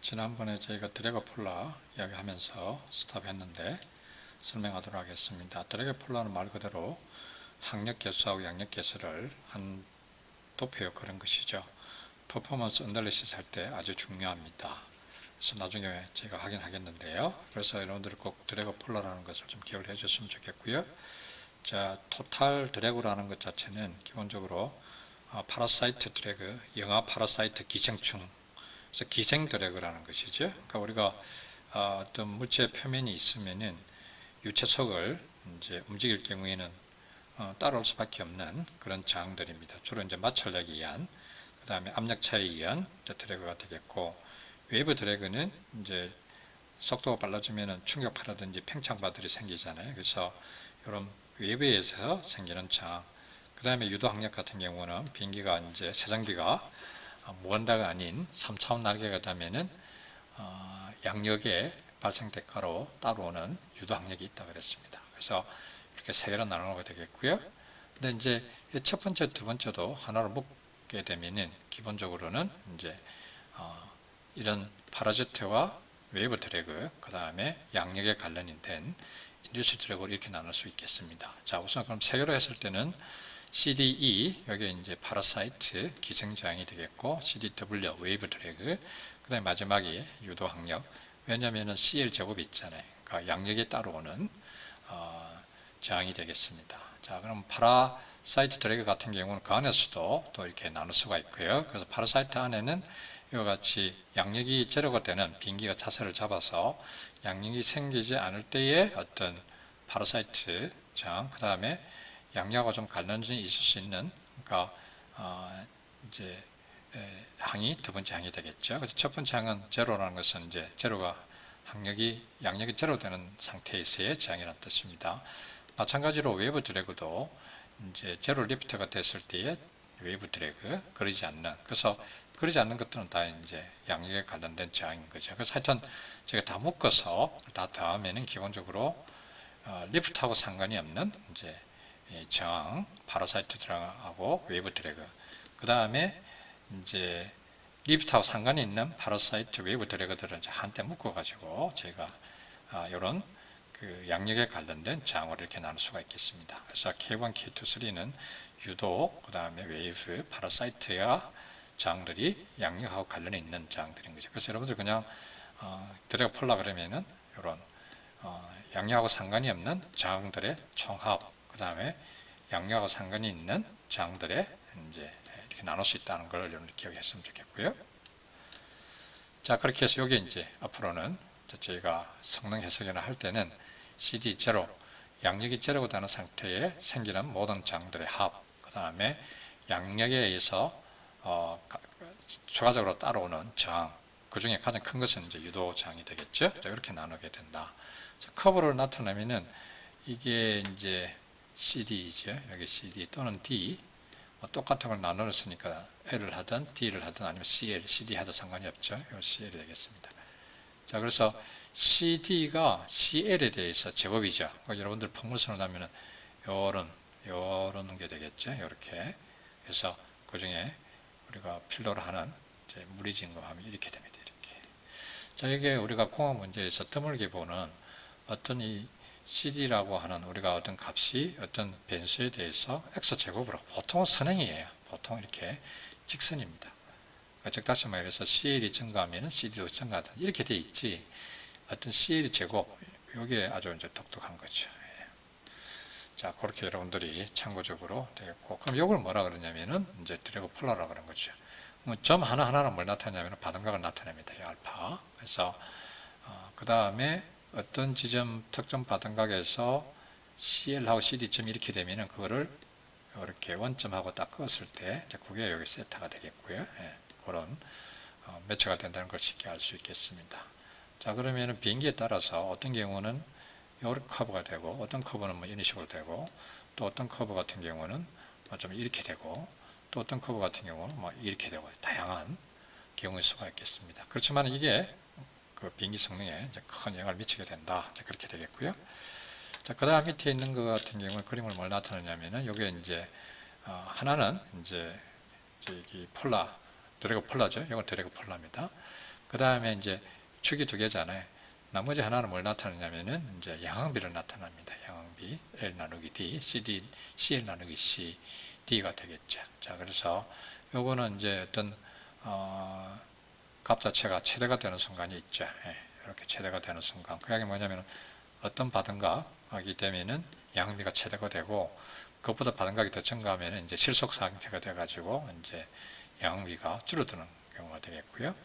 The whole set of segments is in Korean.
지난번에 저희가 드래그 폴라 이야기하면서 스탑했는데 설명하도록 하겠습니다. 드래그 폴라는 말 그대로 항력 개수하고 양력 개수를 한 도표에 그런 것이죠. 퍼포먼스 언덜리시스 할 때 아주 중요합니다. 그래서 나중에 제가 확인하겠는데요. 그래서 여러분들이 꼭 드래그 폴라라는 것을 좀 기억을 해줬으면 좋겠고요. 자, 토탈 드래그라는 것 자체는 기본적으로 파라사이트 드래그, 영아 파라사이트 기생충, 그래서 기생 드래그라는 것이죠. 그러니까 우리가 어떤 물체 표면이 있으면은 유체 속을 이제 움직일 경우에는 따라올 수밖에 없는 그런 저항들입니다. 주로 이제 마찰력에 의한, 그 다음에 압력 차이에 의한 드래그가 되겠고, 웨이브 드래그는 이제 속도가 빨라지면은 충격파라든지 팽창바들이 생기잖아요. 그래서 이런 웨이브에 의해서 생기는 저항. 그 다음에 유도 항력 같은 경우는 비행기가 이제 새 장비가 무한대가 아닌 3차원 날개가 되면은 양력의 발생 대가로 따라오는 유도 항력이 있다 그랬습니다. 그래서 이렇게 세 개로 나누게 되겠고요. 근데 이제 첫 번째, 두 번째도 하나로 묶게 되면은 기본적으로는 이제 이런 파라제트와 웨이브 드래그, 그 다음에 양력에 관련이 된 인듀스 드래그로 이렇게 나눌 수 있겠습니다. 자, 우선 그럼 세 개로 했을 때는 CDE, 여기 이제 파라사이트 기생저항이 되겠고, CDW 웨이브 드래그, 그 다음에 마지막이 유도 항력. 왜냐면은 CL 제곱이 있잖아요. 그러니까 양력에 따라오는 저항이 되겠습니다. 자, 그럼 파라사이트 드래그 같은 경우는 그 안에서도 또 이렇게 나눌 수가 있고요. 그래서 파라사이트 안에는 이와 같이 양력이 제로가 되는 비행기가 자세를 잡아서 양력이 생기지 않을 때의 어떤 파라사이트 저항, 그 다음에 양력과 좀 관련이 있을 수 있는, 그러니까 이제 항이 두 번째 항이 되겠죠. 그래서 첫 번째 항은 제로라는 것은 이제 제로가 양력이 제로 되는 상태에서의 저항이라는 뜻입니다. 마찬가지로 웨이브 드래그도 이제 제로 리프트가 됐을 때의 웨이브 드래그, 그러지 않는, 그래서 그러지 않는 것들은 다 이제 양력에 관련된 저항인 거죠. 그래서 하여튼 제가 다 묶어서 다 더하면은 기본적으로 리프트하고 상관이 없는 이제 저항, 파라사이트 드래그하고 웨이브 드래그. 그 다음에 이제 리프트하고 상관이 있는 파라사이트 웨이브 드래그들을 이제 한때 묶어가지고 제가 이런 그 양력에 관련된 저항을 이렇게 나눌 수가 있겠습니다. 그래서 K1, K2, 3는 유도, 그 다음에 웨이브, 파라사이트와 저항들이 양력하고 관련이 있는 저항들인 거죠. 그래서 여러분들 그냥 드래그 폴라 그러면은 이런 양력하고 상관이 없는 저항들의 총합, 그 다음에 양력하고 상관이 있는 저항들의 이제 이렇게 나눌 수 있다는 걸 여러분들 기억했으면 좋겠고요. 자, 그렇게 해서 여기 이제 앞으로는 저희가 성능 해석을 할 때는 CD 제로, 양력이 제로가 되는 상태에 생기는 모든 저항들의 합, 그 다음에 양력에 의해서 추가적으로 따라오는 저항, 그 중에 가장 큰 것은 이제 유도 저항이 되겠죠. 이렇게 나누게 된다. 커브를 나타내면은 이게 이제 CD죠. 여기 CD 또는 D, 똑같은 걸 나누었으니까 L을 하든 D를 하든 아니면 CL, CD 하든 상관이 없죠. 이 CL이 되겠습니다. 자, 그래서 CD가 CL에 대해서 제곱이죠. 여러분들 풍물선을 하면은 요런 게 되겠죠. 이렇게. 그래서 그 중에 우리가 필요로 하는 무리 진검하면 이렇게 됩니다. 이렇게. 자, 이게 우리가 공학 문제에서 드물게 보는 어떤 이 CD라고 하는 우리가 어떤 값이 어떤 변수에 대해서 X제곱으로 보통은 선행이에요. 보통 이렇게 직선입니다. 즉 다시 말해서 CL이 증가하면 CD도 증가하다. 이렇게 돼 있지. 어떤 CL 제곱, 이게 아주 이제 독특한 거죠. 자, 그렇게 여러분들이 참고적으로 되겠고, 그럼 이걸 뭐라 그러냐면은 이제 드래그 폴라라 그런 거죠. 점 하나하나는 뭘 나타내냐면 반응각을 나타냅니다. 이 알파. 그래서 그 다음에 어떤 지점 특정 반응각에서 CL하고 CD점이 이렇게 되면은 그거를 이렇게 원점하고 딱 그었을 때 그게 여기 세타가 되겠고요. 그런 매체가 된다는 걸 쉽게 알 수 있겠습니다. 자, 그러면은 비행기에 따라서 어떤 경우는 이렇게 커브가 되고 어떤 커브는 뭐 이런 식으로 되고 또 어떤 커브 같은 경우는 좀 이렇게 되고 또 어떤 커브 같은 경우는 뭐 이렇게 되고 다양한 경우의 수가 있겠습니다. 그렇지만 이게 그 비행기 성능에 큰 영향을 미치게 된다. 그렇게 되겠고요. 자, 그 다음 밑에 있는 것 같은 경우는 그림을 뭘 나타내냐면은 요게 이제 하나는 이제 저기 폴라, 드래그 폴라죠. 이건 드래그 폴라입니다. 그 다음에 이제 축이 두 개잖아요. 나머지 하나는 뭘 나타내냐면은 이제 양항비를 나타납니다. 양항비 L 나누기 D, CD, CL 나누기 C, D가 되겠죠. 자, 그래서 요거는 이제 어떤 값 자체가 최대가 되는 순간이 있죠. 예, 이렇게 최대가 되는 순간. 그게 뭐냐면 어떤 받은 값이 되면은 양비가 최대가 되고 그것보다 받은 값이 더 증가하면 이제 실속 상태가 돼가지고 이제 양비가 줄어드는 경우가 되겠고요.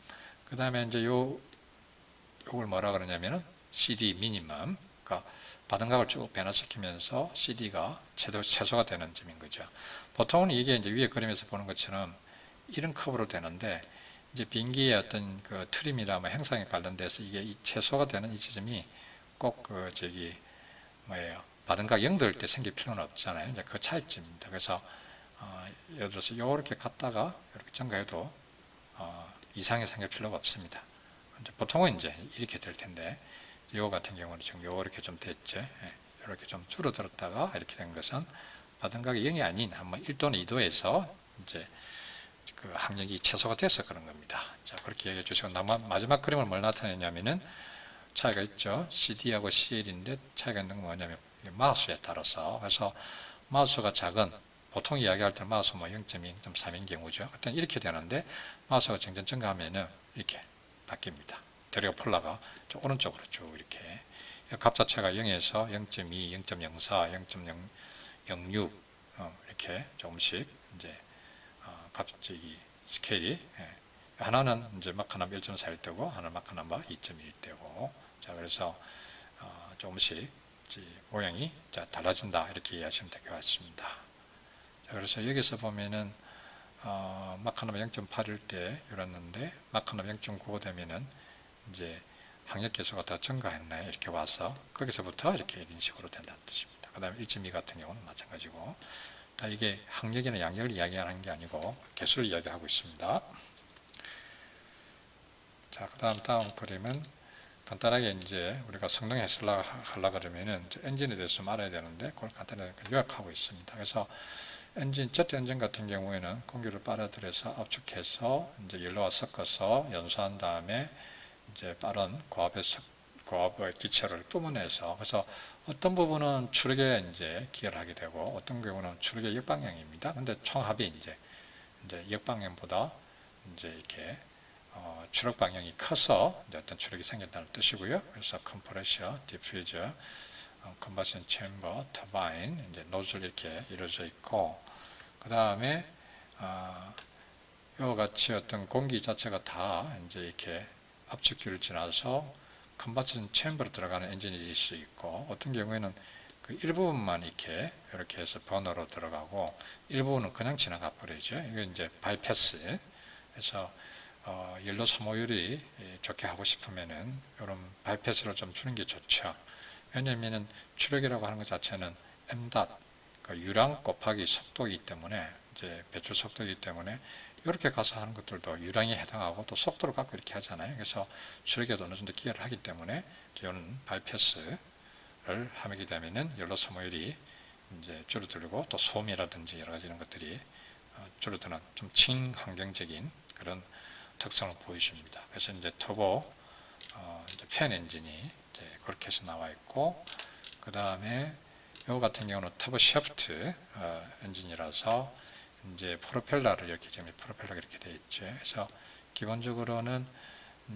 그 다음에 이제 요걸 뭐라 그러냐면은 CD 미니멈. 그러니까 받은 값을 쭉 변화시키면서 CD가 최소가 되는 점인 거죠. 보통은 이게 이제 위에 그림에서 보는 것처럼 이런 컵으로 되는데 이제 bin기의 어떤 그 트림이나 뭐 행상에 관련돼서 이게 이 최소가 되는 이 지점이 꼭 그 뭐예요, 받은 값 0될 때 생길 필요는 없잖아요. 이제 그 차이점입니다. 그래서 예를 들어서 이렇게 갔다가 이렇게 증가해도 이상이 생길 필요가 없습니다. 이제 보통은 이제 이렇게 될 텐데 요 같은 경우는 지금 요렇게 좀 됐죠. 예, 이렇게 좀 줄어들었다가 이렇게 된 것은 받은 값이 0이 아닌 한번 1도나 2도에서 이제 그 항력이 최소가 돼서 그런 겁니다. 자, 그렇게 얘기해 주시고 마지막 그림을 뭘 나타내냐면은 차이가 있죠. CD하고 CL인데 차이가 있는 건 뭐냐면 마수에 따라서. 그래서 마수가 작은, 보통 이야기할 때는 마수 뭐 0.2, 0.3인 경우죠. 그때 이렇게 되는데 마수가 점점 증가하면은 이렇게 바뀝니다. 데리오폴라가 오른쪽으로 쭉 이렇게 값 자체가 0에서 0.2, 0.04, 0.06 이렇게 조금씩 이제 갑자기 스케일이 하나는 이제 마카남바 1.4일 때고 하나는 마카남바 2.1일 때고, 자, 그래서 조금씩 모양이 달라진다 이렇게 이해하시면 될 것 같습니다. 자, 그래서 여기서 보면은 마카남바 0.8일 때 이랬는데 마카남바 0.95 되면은 이제 항력 계수가 더 증가했네 이렇게 와서 거기서부터 이렇게 이런 식으로 된다는 뜻입니다. 그 다음에 1.2 같은 경우는 마찬가지고, 이게 항력이나 양력을 이야기하는 게 아니고 개수를 이야기하고 있습니다. 자, 다음 그림은 간단하게 이제 우리가 성능 해설을 하려고 그러면은 엔진에 대해서 좀 알아야 되는데 그걸 간단하게 요약하고 있습니다. 그래서 제트 엔진 같은 경우에는 공기를 빨아들여서 압축해서 이제 연료와 섞어서 연소한 다음에 이제 빠른 고압의 기체를 뿜어내서, 그래서 어떤 부분은 추력에 이제 기여를 하게 되고 어떤 경우는 추력의 역방향입니다. 근데 총합이 이제 역방향보다 이제 이렇게 추력 방향이 커서 이제 어떤 추력이 생긴다는 뜻이고요. 그래서 컴프레셔, 디퓨저, 컨버션 챔버, 터바인, 이제 노즐 이렇게 이루어져 있고, 그 다음에 이와 같이 어떤 공기 자체가 다 이제 이렇게 압축기를 지나서 컨버션 챔버로 들어가는 엔진이 있을 수 있고, 어떤 경우에는 그 일부분만 이렇게 해서 버너로 들어가고 일부분은 그냥 지나가 버리죠. 이게 이제 바이패스. 그래서 연료 소모율이 좋게 하고 싶으면은 이런 바이패스를 좀 주는 게 좋죠. 왜냐면은 추력이라고 하는 것 자체는 m닷, 그 유량 곱하기 속도이기 때문에, 이제 배출 속도이기 때문에 이렇게 가서 하는 것들도 유량에 해당하고 또 속도를 갖고 이렇게 하잖아요. 그래서 추력에도 어느 정도 기여를 하기 때문에 이런 바이패스를 하게 되면은 연료 소모율이 이제 줄어들고 또 소음이라든지 여러 가지 이런 것들이 줄어드는 좀 친환경적인 그런 특성을 보여줍니다. 그래서 이제 터보 이제 팬 엔진이 이제 그렇게 해서 나와 있고, 그 다음에 요 같은 경우는 터보 샤프트 엔진이라서 이제 프로펠러를 이렇게 지금 프로펠러가 이렇게 되어 있죠. 그래서 기본적으로는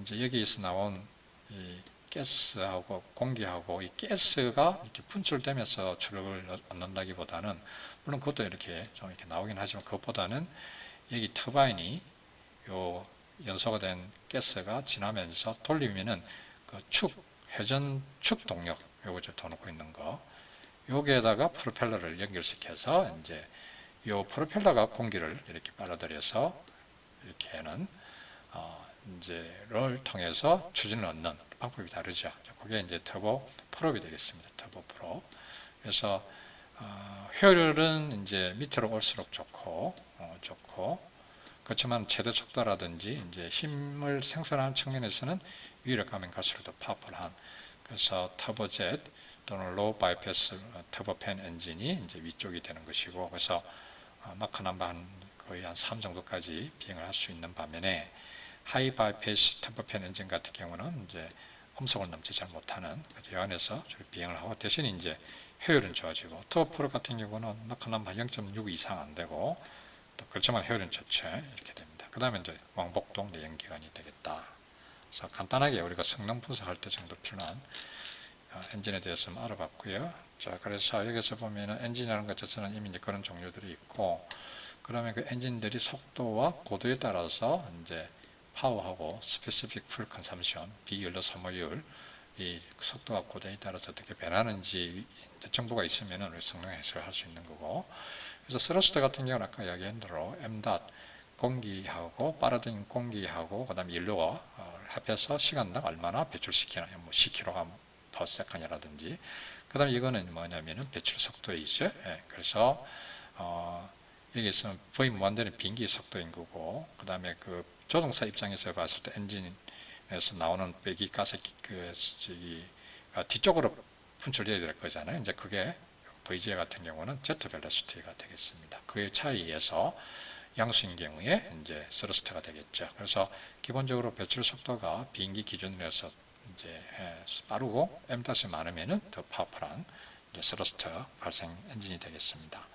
이제 여기에서 나온 이 가스하고 공기하고 이 가스가 이렇게 분출되면서 추력을 얻는다기보다는, 물론 그것도 이렇게 좀 이렇게 나오긴 하지만 그것보다는 여기 터바인이 요 연소가 된 가스가 지나면서 돌리면은 그 회전 축 동력, 요거 저 더 놓고 있는 거, 여기에다가 프로펠러를 연결시켜서 이제 요 프로펠러가 공기를 이렇게 빨아들여서 이렇게는 이제를 통해서 추진을 얻는 방법이 다르죠. 그게 이제 터보 프롭이 되겠습니다. 터보 프롭. 그래서 효율은 이제 밑으로 올수록 좋고 그렇지만 최대 속도라든지 이제 힘을 생산하는 측면에서는 위로 가면 갈수록 더 파워풀한, 그래서 터보젯 또는 로우 바이패스 터보팬 엔진이 이제 위쪽이 되는 것이고, 그래서 마크 넘버 거의 한 3 정도까지 비행을 할 수 있는 반면에 하이 바이패스 터보팬 엔진 같은 경우는 이제 음속을 넘지 잘 못하는 이 안에서 주로 비행을 하고 대신 이제 효율은 좋아지고 터보프로 같은 경우는 마크넘 0.6 이상 안 되고 또 그렇지만 효율은 좋죠. 이렇게 됩니다. 그 다음에 이제 왕복동 내연기관이 되겠다. 그래서 간단하게 우리가 성능 분석할 때 정도 필요한 엔진에 대해서 좀 알아봤고요. 자, 그래서 여기서 보면은 엔진이라는 것 자체는 이미 이제 그런 종류들이 있고, 그러면 그 엔진들이 속도와 고도에 따라서 이제 파워하고 스페시픽 풀 컨섬션, 비율로 소모율, 이 속도와 고도에 따라서 어떻게 변하는지 정보가 있으면은 우리 성능 해석을 할 수 있는 거고, 그래서 스러스트 같은 경우는 아까 이야기한 대로 m.dot 공기하고 빠르던 공기하고 그다음에 연료가 합해서 시간당 얼마나 배출시키나, 뭐 10kg per second이라든지, 그다음에 이거는 뭐냐면은 배출 속도이죠. 예, 그래서 여기서 V 무한대는 비행기 속도인 거고, 그다음에 그 조종사 입장에서 봤을 때 엔진에서 나오는 배기가스 뒤쪽으로 분출돼야 될 거잖아요. 이제 그게 VJ 같은 경우는 제트 벨로시티가 되겠습니다. 그의 차이에서 양수인 경우에 이제 스러스트가 되겠죠. 그래서 기본적으로 배출 속도가 비행기 기준으로 해서 이제 빠르고 m-이 많으면은 더 파워풀한 스러스트 발생 엔진이 되겠습니다.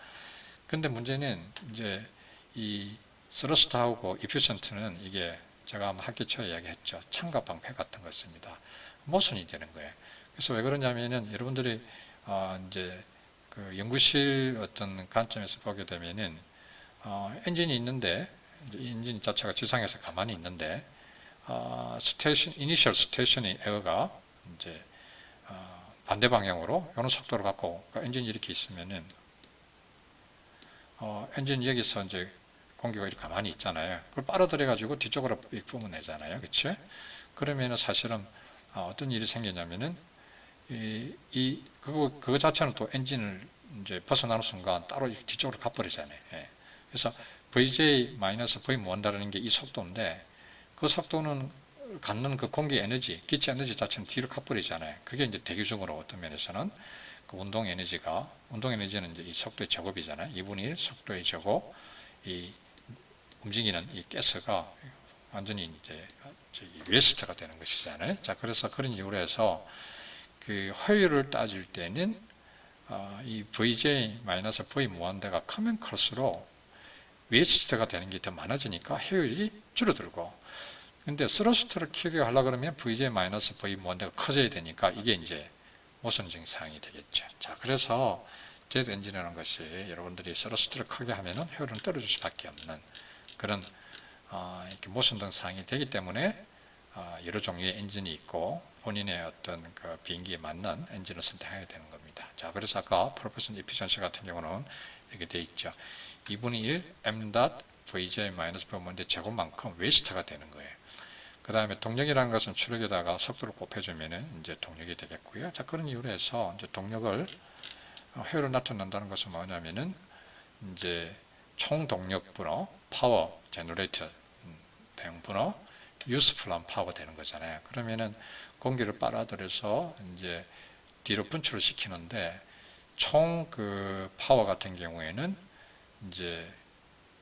근데 문제는 이제 이 스러스트하고 이피션트는 이게 제가 학기 초에 이야기했죠. 창과 방패 같은 것입니다. 모순이 되는 거예요. 그래서 왜 그러냐면은 여러분들이 이제 그 연구실 어떤 관점에서 보게 되면은 엔진이 있는데 엔진 자체가 지상에서 가만히 있는데 이니셜 스테이션의 에어가 이제 반대 방향으로 이런 속도를 갖고 그러니까 엔진이 이렇게 있으면은 엔진이 여기서 이제 공기가 이렇게 가만히 있잖아요. 그걸 빨아들여 가지고 뒤쪽으로 뿜어내잖아요. 그렇죠? 그러면은 사실은 어떤 일이 생기냐면은 그거 자체는 또 엔진을 이제 벗어나는 순간 따로 뒤쪽으로 가버리잖아요. 예. 그래서 VJ-V 무한다라는 게 이 속도인데 그 속도는 갖는 그 공기 에너지, 기체 에너지 자체는 뒤로 가버리잖아요. 그게 이제 대기적으로 어떤 면에서는 그 운동 에너지는 이제 이 속도의 제곱이잖아요. 2분의 1 속도의 제곱, 이 움직이는 이 가스가 완전히 이제 웨스트가 되는 것이잖아요. 자, 그래서 그런 이유로 해서 그 효율을 따질 때는 이 VJ-V 무한대가 크면 클수록 웨스트가 되는 게 더 많아지니까 효율이 줄어들고, 근데 스러스트를 키우게 하려고 그러면 VJ-V 무한대가 커져야 되니까 이게 이제 모순적인 상황이 되겠죠. 자, 그래서 제트 엔진이라는 것이 여러분들이 스러스트를 크게 하면은 효율은 떨어질 수밖에 없는 그런 이렇게 모순된 상황이 되기 때문에 여러 종류의 엔진이 있고 본인의 어떤 그 비행기에 맞는 엔진을 선택해야 되는 겁니다. 자, 그래서 아까 프로포션 에피션시 같은 경우는 이렇게 돼 있죠. 2분의 1 m.VJ-V인데 제곱만큼 웨스트가 되는 거예요. 그 다음에 동력이라는 것은 추력에다가 속도를 곱해주면은 이제 동력이 되겠고요. 자, 그런 이유로 해서 이제 동력을 효율을 나타낸다는 것은 뭐냐면은 이제 총 동력 분호, 파워 제너레이터 대응 분호, 유스풀한 파워가 되는 거잖아요. 그러면은 공기를 빨아들여서 이제 뒤로 분출을 시키는데 총 그 파워 같은 경우에는 이제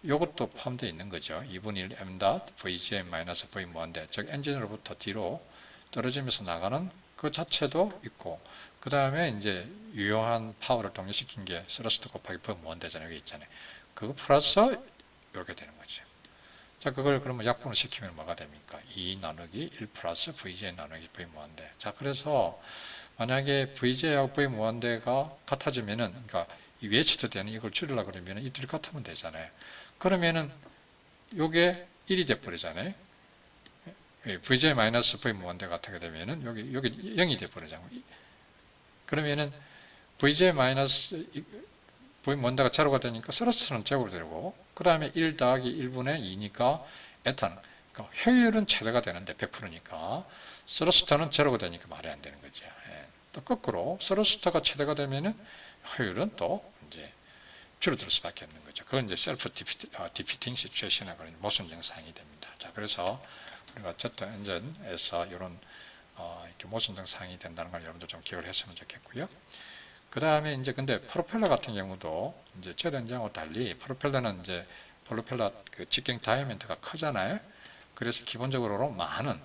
이것도 포함되어 있는 거죠. 2분의 1 m.VGM-V 무한대, 즉 엔진으로부터 뒤로 떨어지면서 나가는 그 자체도 있고, 그 다음에 이제 유효한 파워를 동력시킨 게 스러스트 곱하기 V 무한대잖아요. 여기 있잖아요. 그거 플러스 이렇게 되는 거죠. 자, 그걸 그러면 약분을 시키면 뭐가 됩니까? 2 나누기 1 플러스 VJ 나누기 V 무한대. 자, 그래서 만약에 VJ하고 V 무한대가 같아지면은, 그러니까 이 웨스트 되는 이걸 줄이려고 그러면 이 둘이 같으면 되잖아요. 그러면은 요게 1이 돼 버리잖아요. VJ-V 무한대 같게 되면은 여기 0이 돼 버리잖아요. 그러면은 VJ-V 무한대가 제로가 되니까 스러스트는 제로가 되고, 그 다음에 1 더하기 1분의 2니까 에탄, 그러니까 효율은 최대가 되는데 100%니까 스러스트는 제로가 되니까 말이 안 되는 거죠. 예. 또 거꾸로 스러스트가 최대가 되면은 효율은 또 이제 줄어들 수밖에 없는 거죠. 그건 이제 셀프 디피팅 시츄에이션이나 그런 모순적 상황이 됩니다. 자, 그래서 우리가 제트 엔진에서 이런 이렇게 모순적 상황이 된다는 걸 여러분들 좀 기억을 했으면 좋겠고요. 그 다음에 이제 근데 프로펠러 같은 경우도 이제 제트 엔진하고 달리 프로펠러는 이제 프로펠러 그 직경 다이아미터가 크잖아요. 그래서 기본적으로 많은,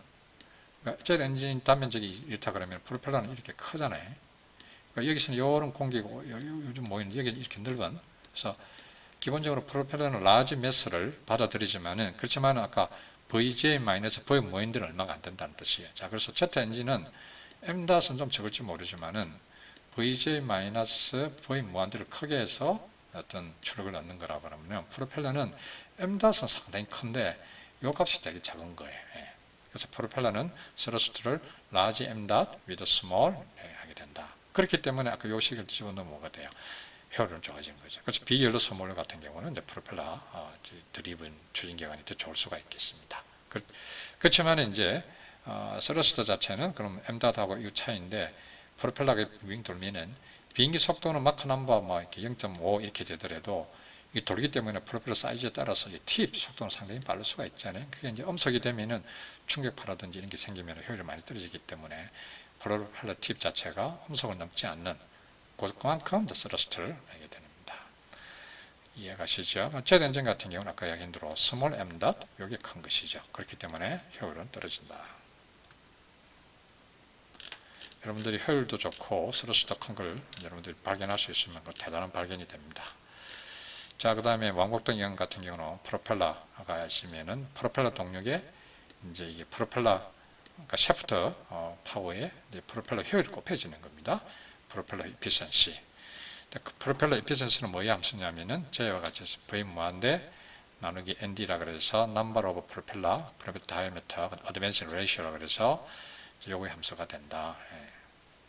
그러니까 젯 엔진 단면적이 이렇다 그러면 프로펠러는 이렇게 크잖아요. 그러니까 여기서는 이런 공기고 요즘 모이는 여기 이렇게 넓은, 그래서 기본적으로 프로펠러는 라지 매스를 받아들이지만은, 그렇지만 아까 VJ-V 모인들은 얼마가 안 된다는 뜻이에요. 자, 그래서 제트 엔진은 M.은 좀 적을지 모르지만은 VJ-V 무한대를 크게 해서 어떤 추력을 넣는 거라고 그러면, 프로펠러는 M.은 상당히 큰데 이 값이 되게 작은 거예요. 예. 그래서 프로펠러는 스러스트를 large M. with small 하게 된다. 그렇기 때문에 아까 요 식을 집어넣으면 뭐가 돼요? 효율은 좋아지는 거죠. 그래서 비연료 소모류 같은 경우는 이제 프로펠러 드리븐 추진 기관이 더 좋을 수가 있겠습니다. 그렇지만 이제 스러스트 자체는 그럼 M.하고 이 차이인데, 프로펠러가 윙 돌면은 비행기 속도는 마크 넘버 뭐 이렇게 0.5 이렇게 되더라도 이 돌기 때문에 프로펠러 사이즈에 따라서 팁 속도는 상당히 빠를 수가 있잖아요. 그게 이제 음속이 되면은 충격파라든지 이런 게 생기면 효율이 많이 떨어지기 때문에 프로펠러 팁 자체가 음속을 넘지 않는 그만큼 더 스러스트를 하게 됩니다. 이해가시죠? 젯 엔진 같은 경우는 아까 이야기한 대로 스몰 M. 이게 큰 것이죠. 그렇기 때문에 효율은 떨어진다. 여러분들이 효율도 좋고 스러스트도 큰 걸 여러분들이 발견할 수 있으면 대단한 발견이 됩니다. 자, 그 다음에 왕복동 이형 같은 경우는 프로펠러가 있으면은 프로펠러 동력에 이제 이게 프로펠러, 그러니까 샤프트 파워에 이제 프로펠러 효율이 곱해지는 겁니다. 프로펠러 이피션시. 그 프로펠러 이피션시는 뭐에 함수냐면은 J와 같이 V 무한대 나누기 ND라 그래서 number of propeller diameter advance ratio라 그래서 요거의 함수가 된다. 예.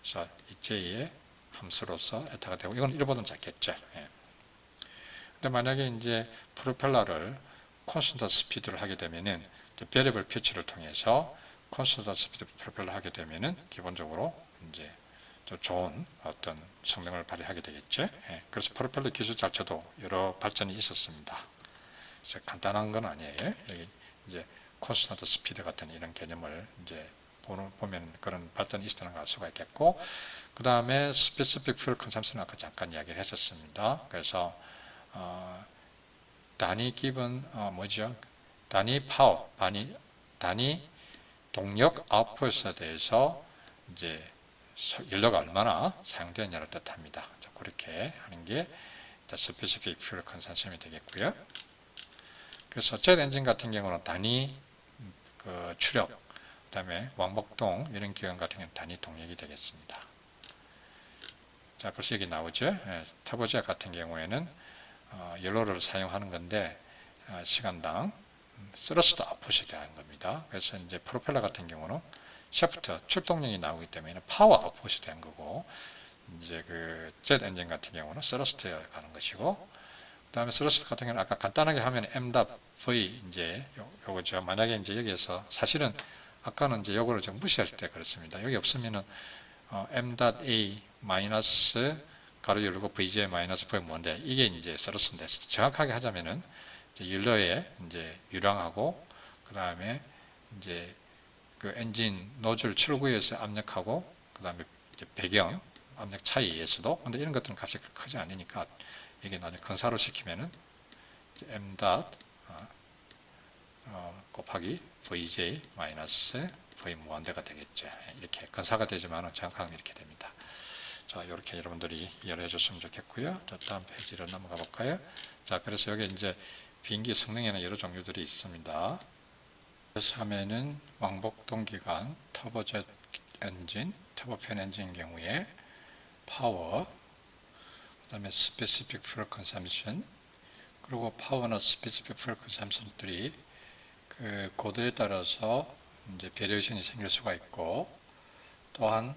그래서 이 J의 함수로서 에타가 되고, 이건 1보다는 작겠죠. 예. 근데 만약에 이제 프로펠러를 콘스턴트 스피드를 하게 되면은 베리블 피치를 통해서 콘스턴트 스피드 프로펠러 하게 되면은 기본적으로 이제 좋은 어떤 성능을 발휘하게 되겠죠. 예. 그래서 프로펠러 기술 자체도 여러 발전이 있었습니다. 그래서 간단한 건 아니에요. 여기 이제 콘스턴트 스피드 같은 이런 개념을 이제 보면 그런 발전이 있었다는 걸 알 수가 있겠고, 그 다음에 스페시픽 퓨얼 컨섬션은 아까 잠깐 이야기를 했었습니다. 그래서 단위 기본 뭐죠? 단위 파워, 단위 동력 아웃풋에 대해서 이제 연료가 얼마나 사용되느냐를 뜻합니다. 그렇게 하는 게 스페시픽 퓨얼 컨섬션이 되겠고요. 그래서 젯 엔진 같은 경우는 단위 추력, 그 다음에 왕복동 이런 기관 같은 경우는 단위 동력이 되겠습니다. 자, 그래서 여기 나오죠. 예, 터보젯 같은 경우에는 연료를 사용하는 건데 시간당 스러스트 아웃풋이 되는 겁니다. 그래서 이제 프로펠러 같은 경우는 샤프트 출동력이 나오기 때문에 파워 아웃풋이 되는 거고, 이제 그 젯 엔진 같은 경우는 스러스트에 가는 것이고, 그 다음에 스러스트 같은 경우는 아까 간단하게 하면 M.V 이제 요거죠. 만약에 이제 여기에서 사실은 아까는 이제 요거를 좀 무시할 때 그렇습니다. 여기 없으면은 M.A 마이너스 가로 열고 VJ 마이너스 V 뭔데, 이게 이제 스러스트인데, 정확하게 하자면은 연료에 이제 유량하고, 그 다음에 이제 그 엔진 노즐 출구에서 압력하고, 그 다음에 배경 압력 차이에 의해서도, 근데 이런 것들은 값이 크지 않으니까 이게 나중에 근사로 시키면은 M. 곱하기 VJ 마이너스 V 무한대가 되겠죠. 이렇게 근사가 되지만 정확하게 이렇게 됩니다. 자, 이렇게 여러분들이 이해를 해줬으면 좋겠고요. 자, 다음 페이지로 넘어가 볼까요? 자, 그래서 여기 이제 비행기 성능에는 여러 종류들이 있습니다. 그래서 하면은 왕복동 기관, 터보젯 엔진, 터보팬 엔진 경우에 파워, 그 다음에 스페시픽 퓨얼 컨섬션, 그리고 파워나 스페시픽 퓨얼 컨섬션들이 그 고도에 따라서 이제 베리에이션이 생길 수가 있고, 또한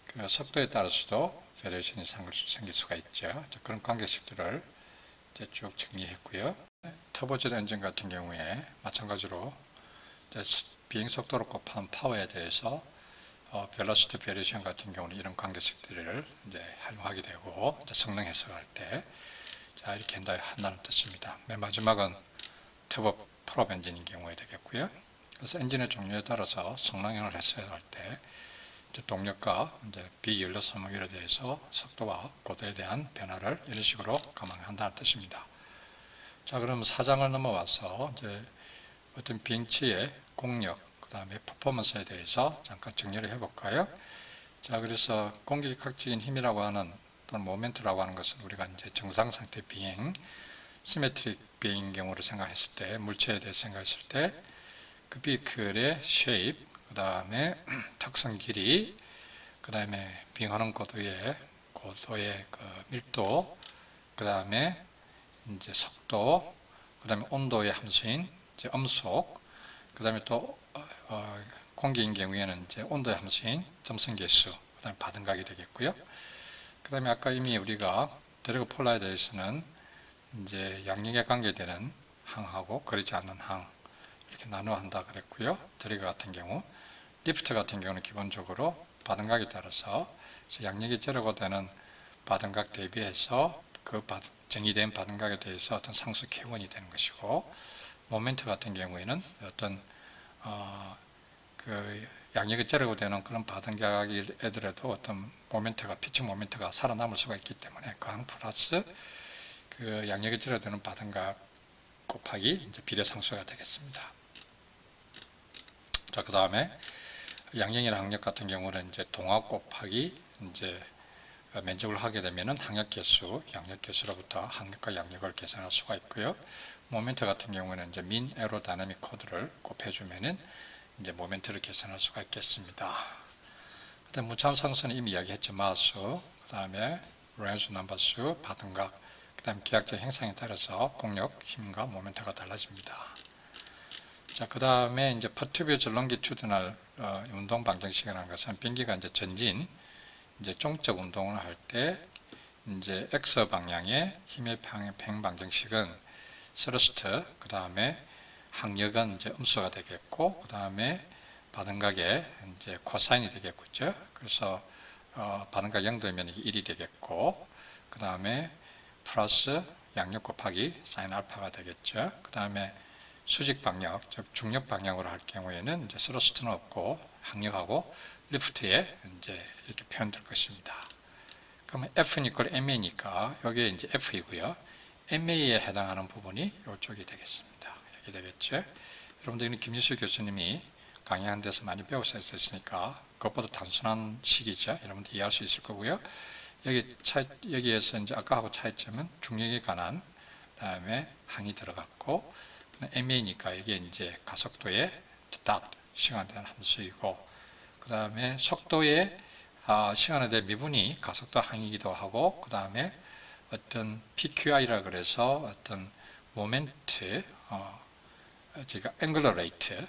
그 속도에 따라서도 베리에이션이 생길 수가 있죠. 그런 관계식들을 이제 쭉 정리했고요. 터보젯 엔진 같은 경우에 마찬가지로 비행 속도를 곱한 파워에 대해서 벨로시티 베리에이션 같은 경우는 이런 관계식들을 이제 활용하게 되고, 성능 해석할 때 자, 이렇게 한다는 뜻입니다. 맨 마지막은 터보 프롭 엔진인 경우에 되겠고요. 그래서 엔진의 종류에 따라서 성능을 해석할 때 동력과 이제 비연료 소모율에 대해서 속도와 고도에 대한 변화를 이런 식으로 감안한다는 뜻입니다. 자, 그럼 4장을 넘어와서 이제 어떤 비행체의 공력, 그 다음에 퍼포먼스에 대해서 잠깐 정리를 해볼까요? 자, 그래서 공기각적인 힘이라고 하는 또는 모멘트라고 하는 것은 우리가 이제 정상 상태 비행, 시메트릭 비행인 경우로 생각했을 때, 물체에 대해서 생각했을 때, 그 비클의 쉐입, 그 다음에 특성 길이, 그 다음에 비행하는 고도의 그 밀도, 그 다음에 이제 속도, 그 다음에 온도의 함수인 이제 음속, 그 다음에 또 공기인 경우에는 이제 온도의 함수인 점성계수, 그 다음에 바등각이 되겠고요. 그 다음에 아까 이미 우리가 드래그 폴라에 대해서는 이제 양력에 관계되는 항하고 그러지 않는 항 이렇게 나누어 한다 그랬고요. 드래그 같은 경우, 리프트 같은 경우는 기본적으로 바등각에 따라서 양력이 제로가 되는 바등각 대비해서 그 정의된 바등각에 대해서 어떤 상수 K1이 되는 것이고, 모멘트 같은 경우에는 어떤 그 양력이 제로가 되는 그런 바등각이더라도 어떤 모멘트가 피칭 모멘트가 살아남을 수가 있기 때문에 그 항 플러스 그 양력이 제로되는 바등각 곱하기 이제 비례상수가 되겠습니다. 자, 그 다음에 양력이나 항력 같은 경우는 이제 동압 곱하기 이제 면적을 하게 되면은 항력계수, 양력계수로부터 항력과 양력을 계산할 수가 있고요. 모멘트 같은 경우는 이제 민 에어로다이내믹 코드를 곱해주면은 이제 모멘트를 계산할 수가 있겠습니다. 그다음 무차함상수는 이미 이야기했죠. 마수, 그 다음에 레인지 넘버수, 바등각, 그 다음 기하학적 행상에 따라서 공력, 힘과 모멘트가 달라집니다. 자, 그 다음에 이제 퍼튜비즈 롱기튜드널 운동 방정식이라는 것은 비행기가 이제 전진, 이제 종적 운동을 할 때 이제 X 방향의 힘의 평행 방정식은 스러스트, 그 다음에 항력은 이제 음수가 되겠고, 그 다음에 바등각의 이제 코사인이 되겠죠. 그래서 바등각 0도면 1이 되겠고, 그 다음에 플러스 양력 곱하기 사인 알파가 되겠죠. 그 다음에 수직 방향, 즉 중력 방향으로 할 경우에는 이제 스러스트는 없고 항력하고 리프트에 이제 이렇게 표현될 것입니다. 그러면 F는 이퀄 MA니까 여기에 이제 F이고요. MA에 해당하는 부분이 이쪽이 되겠습니다. 여기 되겠죠. 여러분들 김지수 교수님이 강의한 데서 많이 배우셨으니까 그것보다 단순한 식이죠. 여러분들 이해할 수 있을 거고요. 여기에서 이제 아까하고 차이점은 중력에 관한 다음에 항이 들어갔고, MA니까 이게 이제 가속도의 시간에 대한 함수이고, 그 다음에 속도의 시간에 대한 미분이 가속도 항이기도 하고, 그 다음에 어떤 PQI라 그래서 어떤 모멘트, 제가 앵글러 레이트,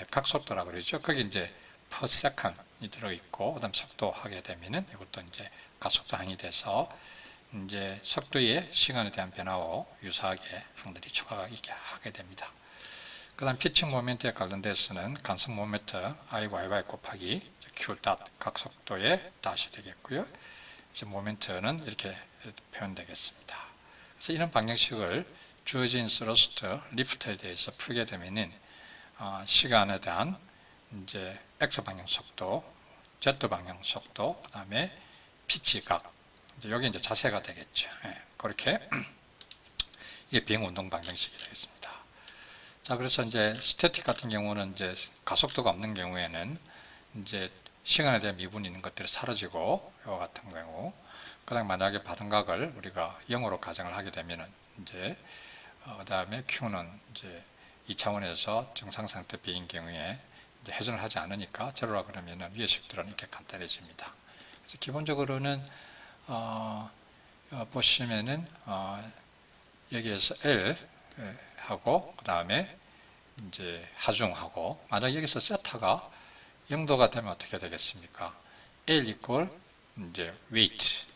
각속도라 그러죠. 거기 이제 per second이 들어있고, 그 다음 속도 하게 되면은 이것도 이제 가속도 항이 돼서 이제 속도의 시간에 대한 변화와 유사하게 항들이 추가가 있게 하게 됩니다. 그 다음 피칭 모멘트에 관련돼서는 간섭 모멘트 IYY 곱하기 Q 각속도의 닷이 되겠고요. 이제 모멘트는 이렇게 표현되겠습니다. 그래서 이런 방정식을 주어진 스러스트, 리프트에 대해서 풀게 되면은 시간에 대한 이제 X 방향 속도, Z 방향 속도, 그 다음에 피치각, 여기 이제 자세가 되겠죠. 그렇게 이게 비행 운동 방정식이 되겠습니다. 자, 그래서 이제 스태틱 같은 경우는 이제 가속도가 없는 경우에는 이제 시간에 대한 미분이 있는 것들이 사라지고, 이와 같은 경우, 그다음 만약에 바등각을 우리가 0으로 가정을 하게 되면은 이제 그다음에 Q는 이제 2차원에서 정상 상태 비행 경우에 이제 회전을 하지 않으니까 제로라 그러면은 위의 식들은 이렇게 간단해집니다. 그래서 기본적으로는 보시면은 여기에서 L 하고 그 다음에 이제 하중하고, 만약 여기서 세타가 0도가 되면 어떻게 되겠습니까? L 이퀄 이제 weight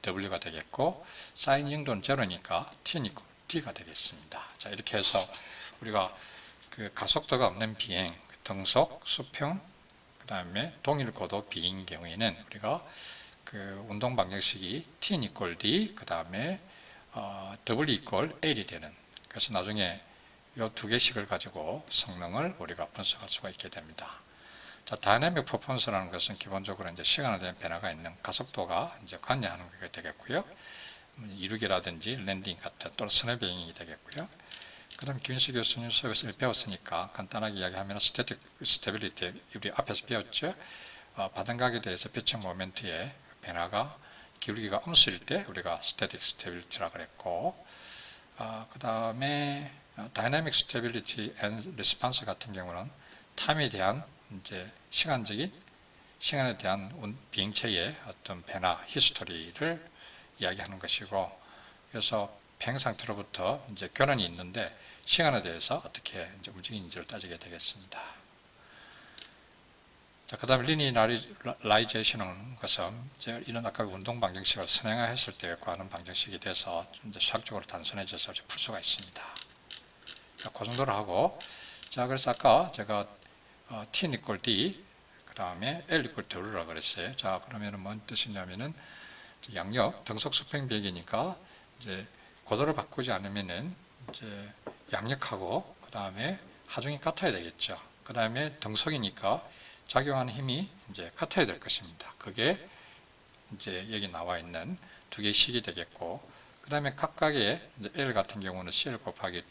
W가 되겠고, 사인 0도는 제로니까 T는 이퀄 D가 되겠습니다. 자, 이렇게 해서 우리가 그 가속도가 없는 비행, 등속, 수평, 그 다음에 동일 고도 비행인 경우에는 우리가 그 운동 방정식이 T는 이퀄 D, 그 다음에 W 이퀄 L이 되는, 그래서 나중에 이 두 개씩을 가지고 성능을 우리가 분석할 수가 있게 됩니다. 자, 다이내믹 퍼포먼스라는 것은 기본적으로 이제 시간에 대한 변화가 있는 가속도가 이제 관여하는 게 되겠고요. 이륙이라든지 랜딩 같은 또는 스노비행이 되겠고요. 그다음 김인수 교수님 수업에서 배웠으니까 간단하게 이야기하면 스태틱 스테빌리티 우리 앞에서 배웠죠. 바닥각에 대해서 배척 모멘트의 변화가 기울기가 음수일 때 우리가 스태틱 스테빌리티라 그랬고, 그 다음에 다이내믹 스테빌리티 앤 리스폰스 같은 경우는 타임에 대한 이제 시간에 대한 비행체의 어떤 변화 히스토리를 이야기하는 것이고, 그래서 비행 상태로부터 이제 교란이 있는데 시간에 대해서 어떻게 이제 움직이는지를 따지게 되겠습니다. 자, 그 다음에 리니어라이제이션은 것은 이제 이런 아까 운동 방정식을 선행했을 때 구하는 방정식이 돼서 이제 수학적으로 단순해져서 풀 수가 있습니다. 자, 그 정도로 하고, 자, 그래서 아까 제가 t equal d, 그 다음에 l equal to L라 그랬어요. 자, 그러면은 뭔 뜻이냐면은 양력 등속 수평 비행이니까 이제 고도를 바꾸지 않으면은 이제 양력하고 그 다음에 하중이 같아야 되겠죠. 그 다음에 등속이니까 작용하는 힘이 이제 같아야 될 것입니다. 그게 이제 여기 나와 있는 두 개의 식이 되겠고, 그 다음에 각각의 L 같은 경우는 CL 곱하기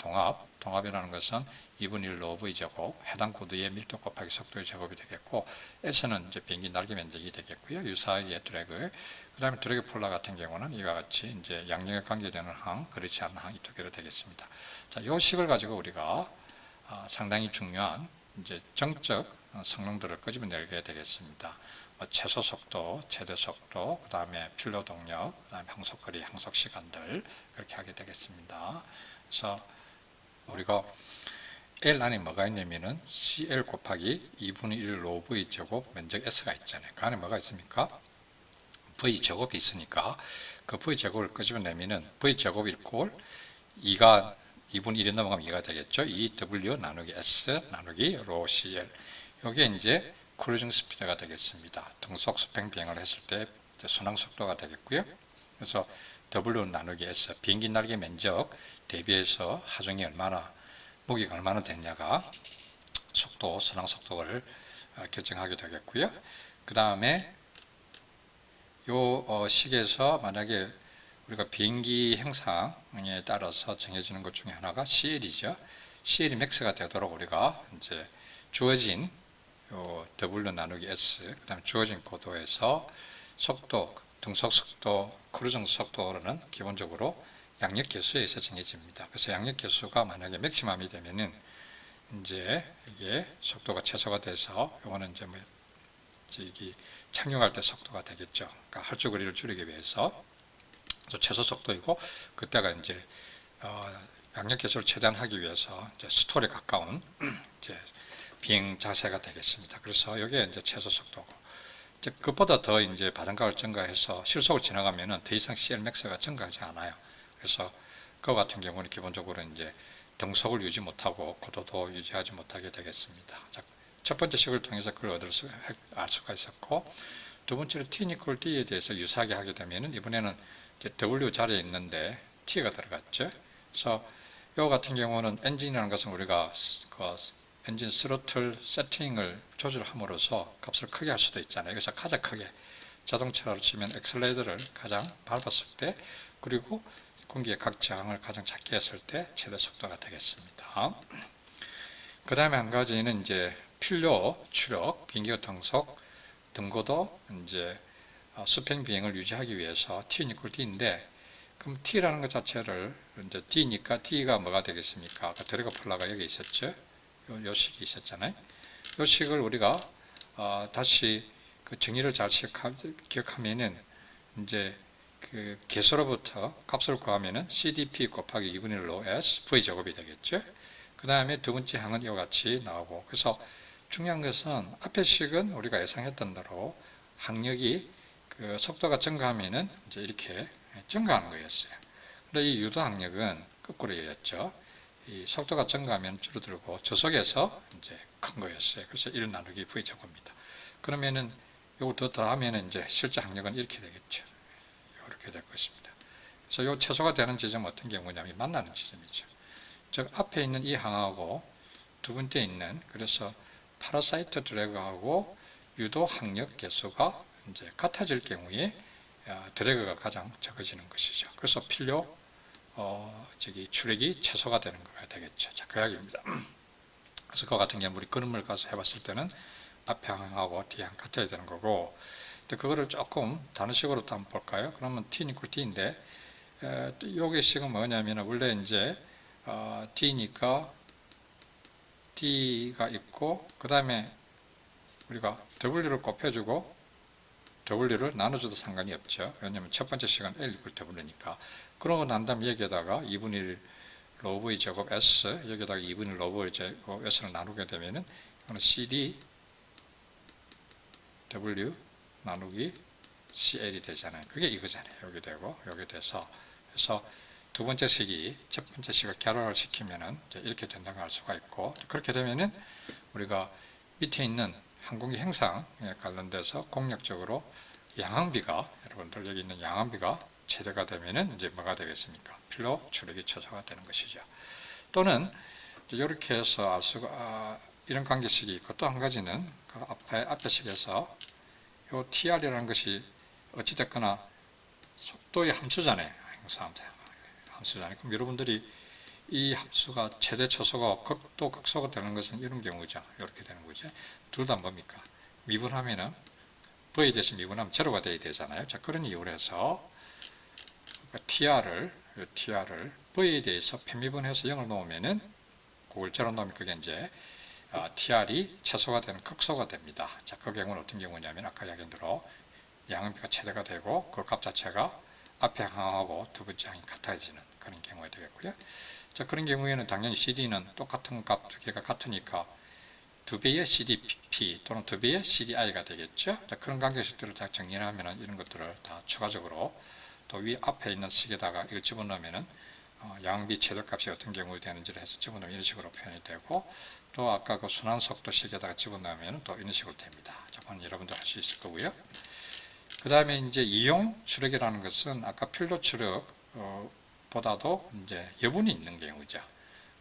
동합이라는 것은 2분의 1 로브의 제곱, 해당 코드의 밀도 곱하기 속도의 제곱이 되겠고, S는 이제 비행기 날개 면적이 되겠고요. 유사하게 드래그, 그 다음에 드래그 폴라 같은 경우는 이와 같이 이제 양력에 관계되는 항, 그렇지 않은 항이 두 개로 되겠습니다. 자, 이 식을 가지고 우리가 상당히 중요한 이제 정적 성능들을 끄집어내게 되겠습니다. 최소 속도, 최대 속도, 그 다음에 필로 동력, 그 다음에 항속거리, 항속 시간들 그렇게 하게 되겠습니다. 그래서 우리가 L 안에 뭐가 있냐면은 CL 곱하기 2분의 1 로 V 제곱 면적 S가 있잖아요. 그 안에 뭐가 있습니까? V 제곱이 있으니까 그 V 제곱을 끄집어내면은 V 제곱 이꼴 2가 2분의 1이 넘어가면 2가 되겠죠. 2W 나누기 S 나누기 로 CL. 이게 이제 크루징 스피드가 되겠습니다. 등속 수평 비행을 했을 때 순항 속도가 되겠고요. 그래서 W 나누기 S, 비행기 날개 면적 대비해서 하중이 무게가 얼마나 됐냐가 속도, 순항 속도를 결정하게 되겠고요. 그 다음에 요 식에서 만약에 우리가 비행기 행상에 따라서 정해지는 것 중에 하나가 CL이죠. CL이 맥스가 되도록 우리가 이제 주어진 요 W 나누기 S, 그 다음에 주어진 고도에서 속도, 등속 속도, 크루징 속도로는 기본적으로 양력 계수에 의해서 정해집니다. 그래서 양력 계수가 만약에 맥시멈이 되면은 이제 이게 속도가 최소가 돼서 요거는 이제 뭐 착륙할 때 속도가 되겠죠. 그러니까 활주 거리를 줄이기 위해서 최소 속도이고, 그때가 이제 양력 계수를 최대한 하기 위해서 이제 스톨에 가까운 이제 비행 자세가 되겠습니다. 그래서 이게 이제 최소 속도고, 이제 그것보다 더 이제 바람각을 증가해서 실속을 지나가면은 더 이상 CLmax가 증가하지 않아요. 그래서 그거 같은 경우는 기본적으로 이제 등속을 유지 못하고 고도도 유지하지 못하게 되겠습니다. 자, 첫 번째 식을 통해서 그걸 알 수가 있었고, 두 번째로 T equal D에 대해서 유사하게 하게 되면은 이번에는 이제 W 자리에 있는데 T가 들어갔죠. 그래서 이거 같은 경우는 엔진이라는 것은 우리가 그 엔진 스로틀 세팅을 조절함으로써 값을 크게 할 수도 있잖아요. 그래서 가장 크게 자동차로 치면 엑셀레이터를 가장 밟았을 때, 그리고 공기의 각 저항을 가장 작게 했을 때 최대 속도가 되겠습니다. 그 다음에 한 가지는 이제 필요, 추력, 비행기의 등속, 등고도 이제 수평 비행을 유지하기 위해서 T equal D인데, 그럼 T라는 것 자체를 이제 D니까 D가 뭐가 되겠습니까? 아까 드래그 폴라가 여기 있었죠. 요 식이 있었잖아요. 요 식을 우리가 다시 그 정의를 잘 기억하면은 이제 그 개수로부터 값을 구하면은 CDP 곱하기 2분의 1로 S V 제곱이 되겠죠. 그 다음에 두 번째 항은 이와 같이 나오고, 그래서 중요한 것은 앞에 식은 우리가 예상했던 대로 항력이 그 속도가 증가하면은 이제 이렇게 증가하는 거였어요. 그런데 이 유도 항력은 거꾸로였죠. 이 속도가 증가하면 줄어들고 저속에서 이제 큰 거였어요. 그래서 1 나누기 V 제곱입니다. 그러면은 이걸 더 더하면은 이제 실제 항력은 이렇게 되겠죠. 이렇게 될 것입니다. 그래서 이 최소가 되는 지점은 어떤 경우냐면 만나는 지점이죠. 즉 앞에 있는 이 항하고 두 번째 있는, 그래서 파라사이트 드래그하고 유도 항력 개수가 이제 같아질 경우에 드래그가 가장 적어지는 것이죠. 그래서 필요, 출력이 최소가 되는 거가 되겠죠. 자, 그 이야기입니다. 그래서 그 같은 경우 우리 그림을 가서 해봤을 때는 앞에 항하고 뒤에 항 같아야 되는 거고, 근데 그거를 조금 다른 식으로 또 한번 볼까요? 그러면 t 이퀄 t인데, 요게 식은 뭐냐면 원래 이제 t니까 t가 있고, 그 다음에 우리가 w를 곱해주고 w를 나눠줘도 상관이 없죠. 왜냐하면 첫 번째 식은 L 이퀄 w니까. 그러고 난 다음 여기에다가 2분의 1 로브 v 제곱 s, 여기에다가 2분의 1 로브 v 제곱 s를 나누게 되면은 이거는 cd w 나누기 CL이 되잖아요. 그게 이거잖아요. 여기 되고 여기 돼서, 그래서 두 번째 식이 첫 번째 식을 결합을 시키면은 이렇게 된다고 할 수가 있고, 그렇게 되면은 우리가 밑에 있는 항공기 행상에 관련돼서 공략적으로 양항비가, 여러분들 여기 있는 양항비가 최대가 되면은 이제 뭐가 되겠습니까? 필로 출력이 최소가 되는 것이죠. 또는 이렇게 해서 알 수가 이런 관계식이 있고, 또 한 가지는 그 앞에 식에서 요 TR이라는 것이 어찌됐거나 속도의 함수잖아요. 함수잖아요. 그럼 여러분들이 이 함수가 최대 초소가 극도 극소가 되는 것은 이런 경우죠. 이렇게 되는 거죠. 둘 다 뭡니까? 미분하면은 V에 대해서 미분하면 제로가 돼야 되잖아요. 자, 그런 이유로 해서 TR을 V에 대해서 편미분해서 0을 놓으면은 그걸 제로 놓으면 그게 이제 TR이 최소가 되는 극소가 됩니다. 자, 그 경우는 어떤 경우냐면 아까 이야기한 대로 양음비가 최대가 되고 그 값 자체가 앞에 항하고 두 번째 항이 같아지는 그런 경우가 되겠고요. 자, 그런 경우에는 당연히 CD는 똑같은 값 두 개가 같으니까 두 배의 CDP 또는 두 배의 CDI가 되겠죠. 자, 그런 관계식들을 다 정리하면 이런 것들을 다 추가적으로 또 위 앞에 있는 식에다가 이걸 집어넣으면은 양비 최대값이 어떤 경우에 되는지를 해서 집어넣으면 이런 식으로 표현이 되고, 또 아까 그 순환속도식에다가 집어넣으면 또 이런 식으로 됩니다. 자, 그건 여러분들 할 수 있을 거고요. 그 다음에 이제 이용 출력이라는 것은 아까 필로 출력 보다도 이제 여분이 있는 경우죠.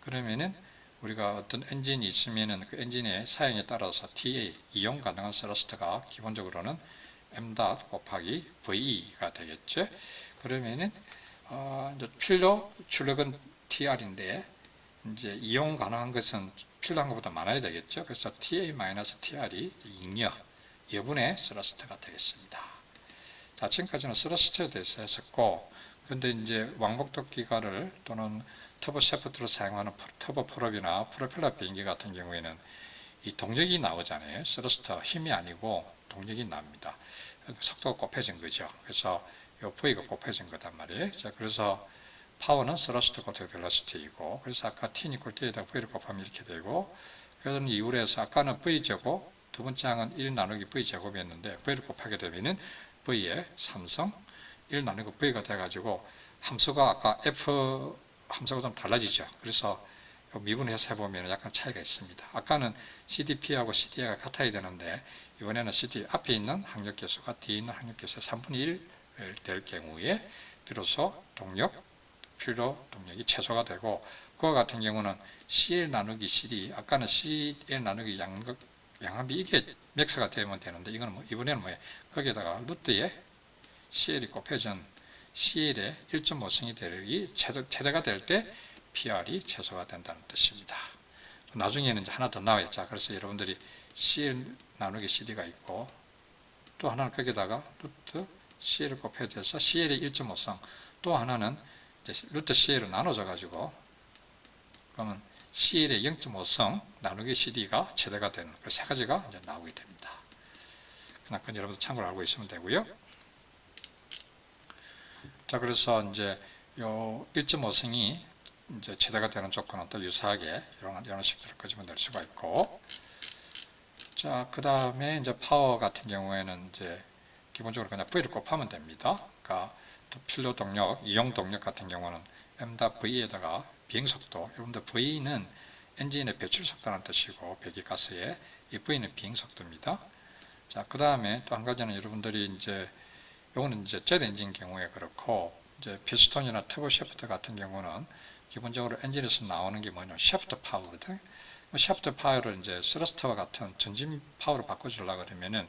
그러면은 우리가 어떤 엔진이 있으면은 그 엔진의 사용에 따라서 TA 이용 가능한 스러스트가 기본적으로는 m 곱하기 VE가 되겠죠. 그러면은 이제 필로 출력은 TR인데 이제 이용 가능한 것은 필요한 것보다 많아야 되겠죠. 그래서 TA-TR이 잉여 여분의 스러스트가 되겠습니다. 자, 지금까지는 스러스트에 대해서 했었고, 근데 이제 왕복도 기관을 또는 터보 샤프트를 사용하는 터보 프롭이나 프로펠러 비행기 같은 경우에는 이 동력이 나오잖아요. 스러스트 힘이 아니고 동력이 납니다. 속도가 곱해진 거죠. 그래서 이 V가 곱해진 거단 말이에요. 자, 그래서 파워는 스러스트 곱하기 벨로시티이고, 그래서 아까 T 이퀄 T에다 V를 곱하면 이렇게 되고, 그런 이유로 해서 아까는 V제곱, 두 번째 항은 1 나누기 V제곱이었는데 V를 곱하게 되면은 V의 3성 1 나누기 V가 돼가지고 함수가 아까 F 함수가 좀 달라지죠. 그래서 미분해서 해보면 약간 차이가 있습니다. 아까는 CDP하고 CDA가 같아야 되는데 이번에는 CD 앞에 있는 항력계수가 뒤에 있는 항력계수의 3분의 1 될 경우에 비로소 필요 동력이 최소가 되고, 그와 같은 경우는 CL 나누기 CD, 아까는 CL 나누기 양합이 이게 맥스가 되면 되는데 이거는 이번에는 뭐예요? 거기에다가 루트에 CL이 곱해진 CL의 1.5승이 되기 최대가 될 때 PR이 최소가 된다는 뜻입니다. 나중에는 이제 하나 더 나와있죠. 그래서 여러분들이 CL 나누기 CD가 있고, 또 하나는 거기다가 루트 CL을 곱해져서 CL의 1.5성, 또 하나는 이제 루트 CL을 나눠져 가지고 그러면 CL의 0.5성 나누기 CD가 최대가 되는 그 세 가지가 이제 나오게 됩니다. 그건 여러분들 참고를 알고 있으면 되고요. 자, 그래서 이제 요 1.5성이 이제 최대가 되는 조건은 또 유사하게 이런 식들을 끄집어낼 수가 있고, 자, 그 다음에 이제 파워 같은 경우에는 이제 기본적으로 그냥 V를 곱하면 됩니다. 그러니까 또 필요 동력, 이용 동력 같은 경우는 m.V에다가 비행속도, 여러분들 V는 엔진의 배출 속도라는 뜻이고 배기가스의 이 V는 비행속도입니다. 자, 그 다음에 또 한 가지는 여러분들이 이제 요거는 이제 젯 엔진 경우에 그렇고, 이제 피스톤이나 터보 샤프트 같은 경우는 기본적으로 엔진에서 나오는 게 뭐냐면 샤프트 파워거든. 샤프트 파워를 이제 스러스트와 같은 전진 파워로 바꿔주려고 그러면은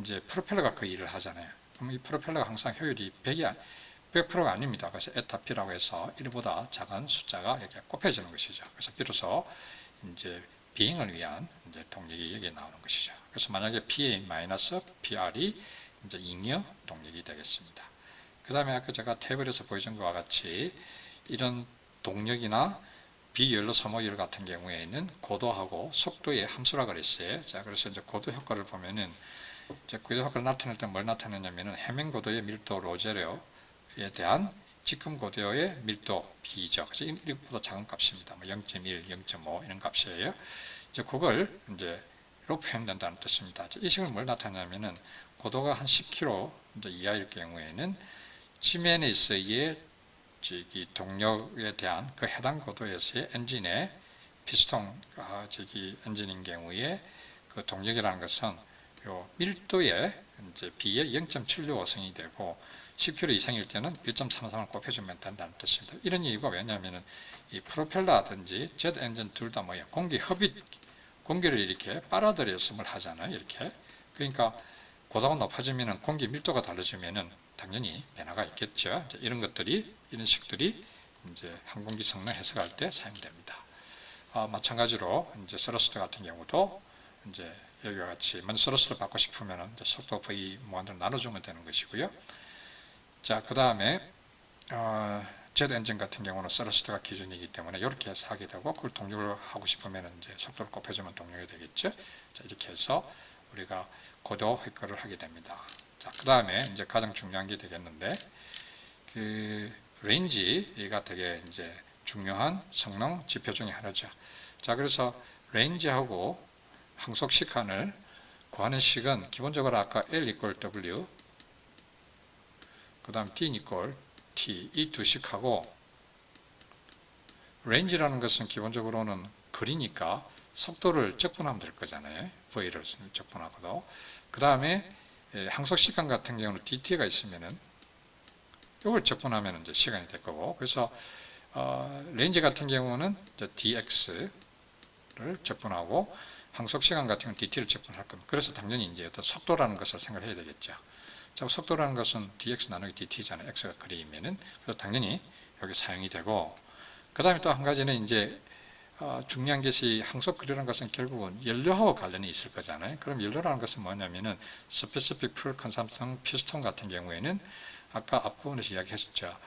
이제 프로펠러가 그 일을 하잖아요. 그럼 이 프로펠러가 항상 효율이 100이 100%가 아닙니다. 그래서 에타 P라고 해서 1보다 작은 숫자가 이렇게 곱해지는 것이죠. 그래서 비로소 이제 비행을 위한 이제 동력이 여기에 나오는 것이죠. 그래서 만약에 PA-PR이 이제 잉여 동력이 되겠습니다. 그 다음에 아까 제가 테이블에서 보여준 것과 같이 이런 동력이나 비연료 소모율 같은 경우에는 고도하고 속도의 함수라 그랬어요. 자, 그래서 이제 고도 효과를 보면은 이제 고도 효과를 나타낼 때 뭘 나타내냐면은 해면 고도의 밀도 로제로에 대한 지금 고도의 밀도 B죠. 그래서 1보다 작은 값입니다. 뭐 0.1, 0.5 이런 값이에요. 이제 그걸 이제 로 표현된다는 뜻입니다. 이 식을 뭘 나타내냐면은 고도가 한 10km 이하일 경우에는 지면에서의 동력에 대한 그 해당 고도에서의 엔진의 피스톤 엔진인 경우에 그 동력이라는 것은 요 밀도에 이제 비에 0.765승이 되고 10km 이상일 때는 1.33을 곱해주면 된다는 뜻입니다. 이런 이유가 왜냐하면 이 프로펠러든지 제트 엔진 둘 다 뭐예요? 공기를 이렇게 빨아들였음을 하잖아요. 이렇게. 그러니까 고도가 높아지면 공기 밀도가 달라지면은 당연히 변화가 있겠죠. 이런 것들이, 이런 식들이 이제 항공기 성능 해석할 때 사용됩니다. 마찬가지로 이제 스러스트 같은 경우도 이제 여기와 같이 먼저 스러스트를 받고 싶으면 이제 속도 V 무한대로 나눠주면 되는 것이고요. 자, 그 다음에 제트 엔진 같은 경우는 스러스트가 기준이기 때문에 이렇게 해서 하게 되고, 그걸 동력을 하고 싶으면 이제 속도를 곱해주면 동력이 되겠죠. 자, 이렇게 해서 우리가 고도 효과를 하게 됩니다. 자, 그 다음에 이제 가장 중요한 게 되겠는데, 그 레인지가 되게 이제 중요한 성능 지표 중에 하나죠. 자, 그래서 레인지하고 항속 시간을 구하는 식은 기본적으로 아까 L equal W, 그 다음 D equal T, 이 두 식하고, 레인지라는 것은 기본적으로는 거리니까 속도를 적분하면 될 거잖아요. V를 적분하고도. 그 다음에 항속 시간 같은 경우는 dt가 있으면은 이걸 적분하면 이제 시간이 될 거고, 그래서 레인지 같은 경우는 dx를 적분하고 항속 시간 같은 경우는 dt를 적분할 겁니다. 그래서 당연히 이제 어떤 속도라는 것을 생각해야 되겠죠. 자, 속도라는 것은 dx 나누기 dt잖아요. x가 거리이면은. 그래서 당연히 여기 사용이 되고, 그 다음에 또 한 가지는 이제 중요한 것이 항속 거리라는 것은 결국은 연료하고 관련이 있을 거잖아요. 그럼 연료라는 것은 뭐냐면은 스페시픽 풀 컨섬션 피스톤 같은 경우에는 아까 앞부분에서 이야기했었죠.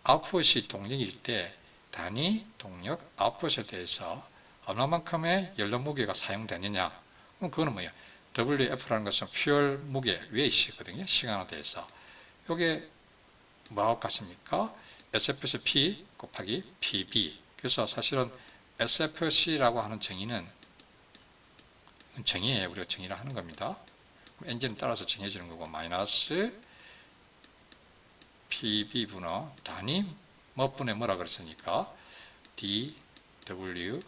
아웃풋이 동력일 때 단위 동력 아웃풋에 대해서 얼마만큼의 연료 무게가 사용되느냐. 그럼 그거는 뭐예요? WF라는 것은 퓨얼 무게 웨이시거든요. 시간에 대해서. 이게 뭐하고 같습니까? SFC P 곱하기 PB. 그래서 사실은 SFC라고 하는 정의는 정의에 우리가 정의를 하는 겁니다. 엔진에 따라서 정해지는 거고, 마이너스 PB분의 단위 뭐분의 뭐라 그랬으니까 dWF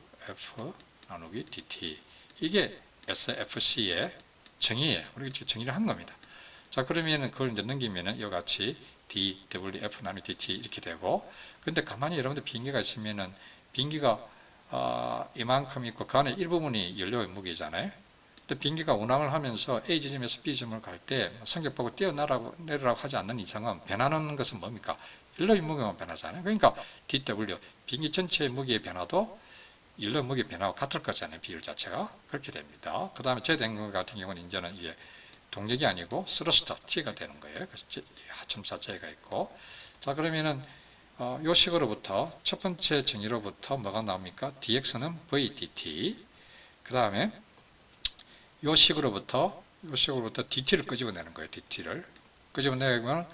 나누기 dt, 이게 SFC의 정의예요. 우리가 정의를 한 겁니다. 자, 그러면은 그걸 이제 넘기면은 이와 같이 dWF 나누기 dt 이렇게 되고, 근데 가만히 여러분들 비행기가 있으면은 비행기가 이만큼 있고 그 안에 일부분이 연료의 무게잖아요. 근데 비행기가 운항을 하면서 A 지점에서 B 지점을 갈 때 성격 보고 뛰어내리라고 하지 않는 이상은 변하는 것은 뭡니까? 연료의 무게만 변하잖아요. 그러니까 DW, 비행기 전체의 무게의 변화도 연료 무게 변화와 같을 거잖아요. 비율 자체가. 그렇게 됩니다. 그 다음에 제된 같은 경우는 이제는 이게 동력이 아니고 스러스터 G가 되는 거예요. 그래서 하첨사 J가 있고. 자, 그러면은 요 식으로부터 첫 번째 정의로부터 뭐가 나옵니까? dx는 v dt. 그 다음에 요 식으로부터 dt를 끄집어내는 거예요. dt를 끄집어내면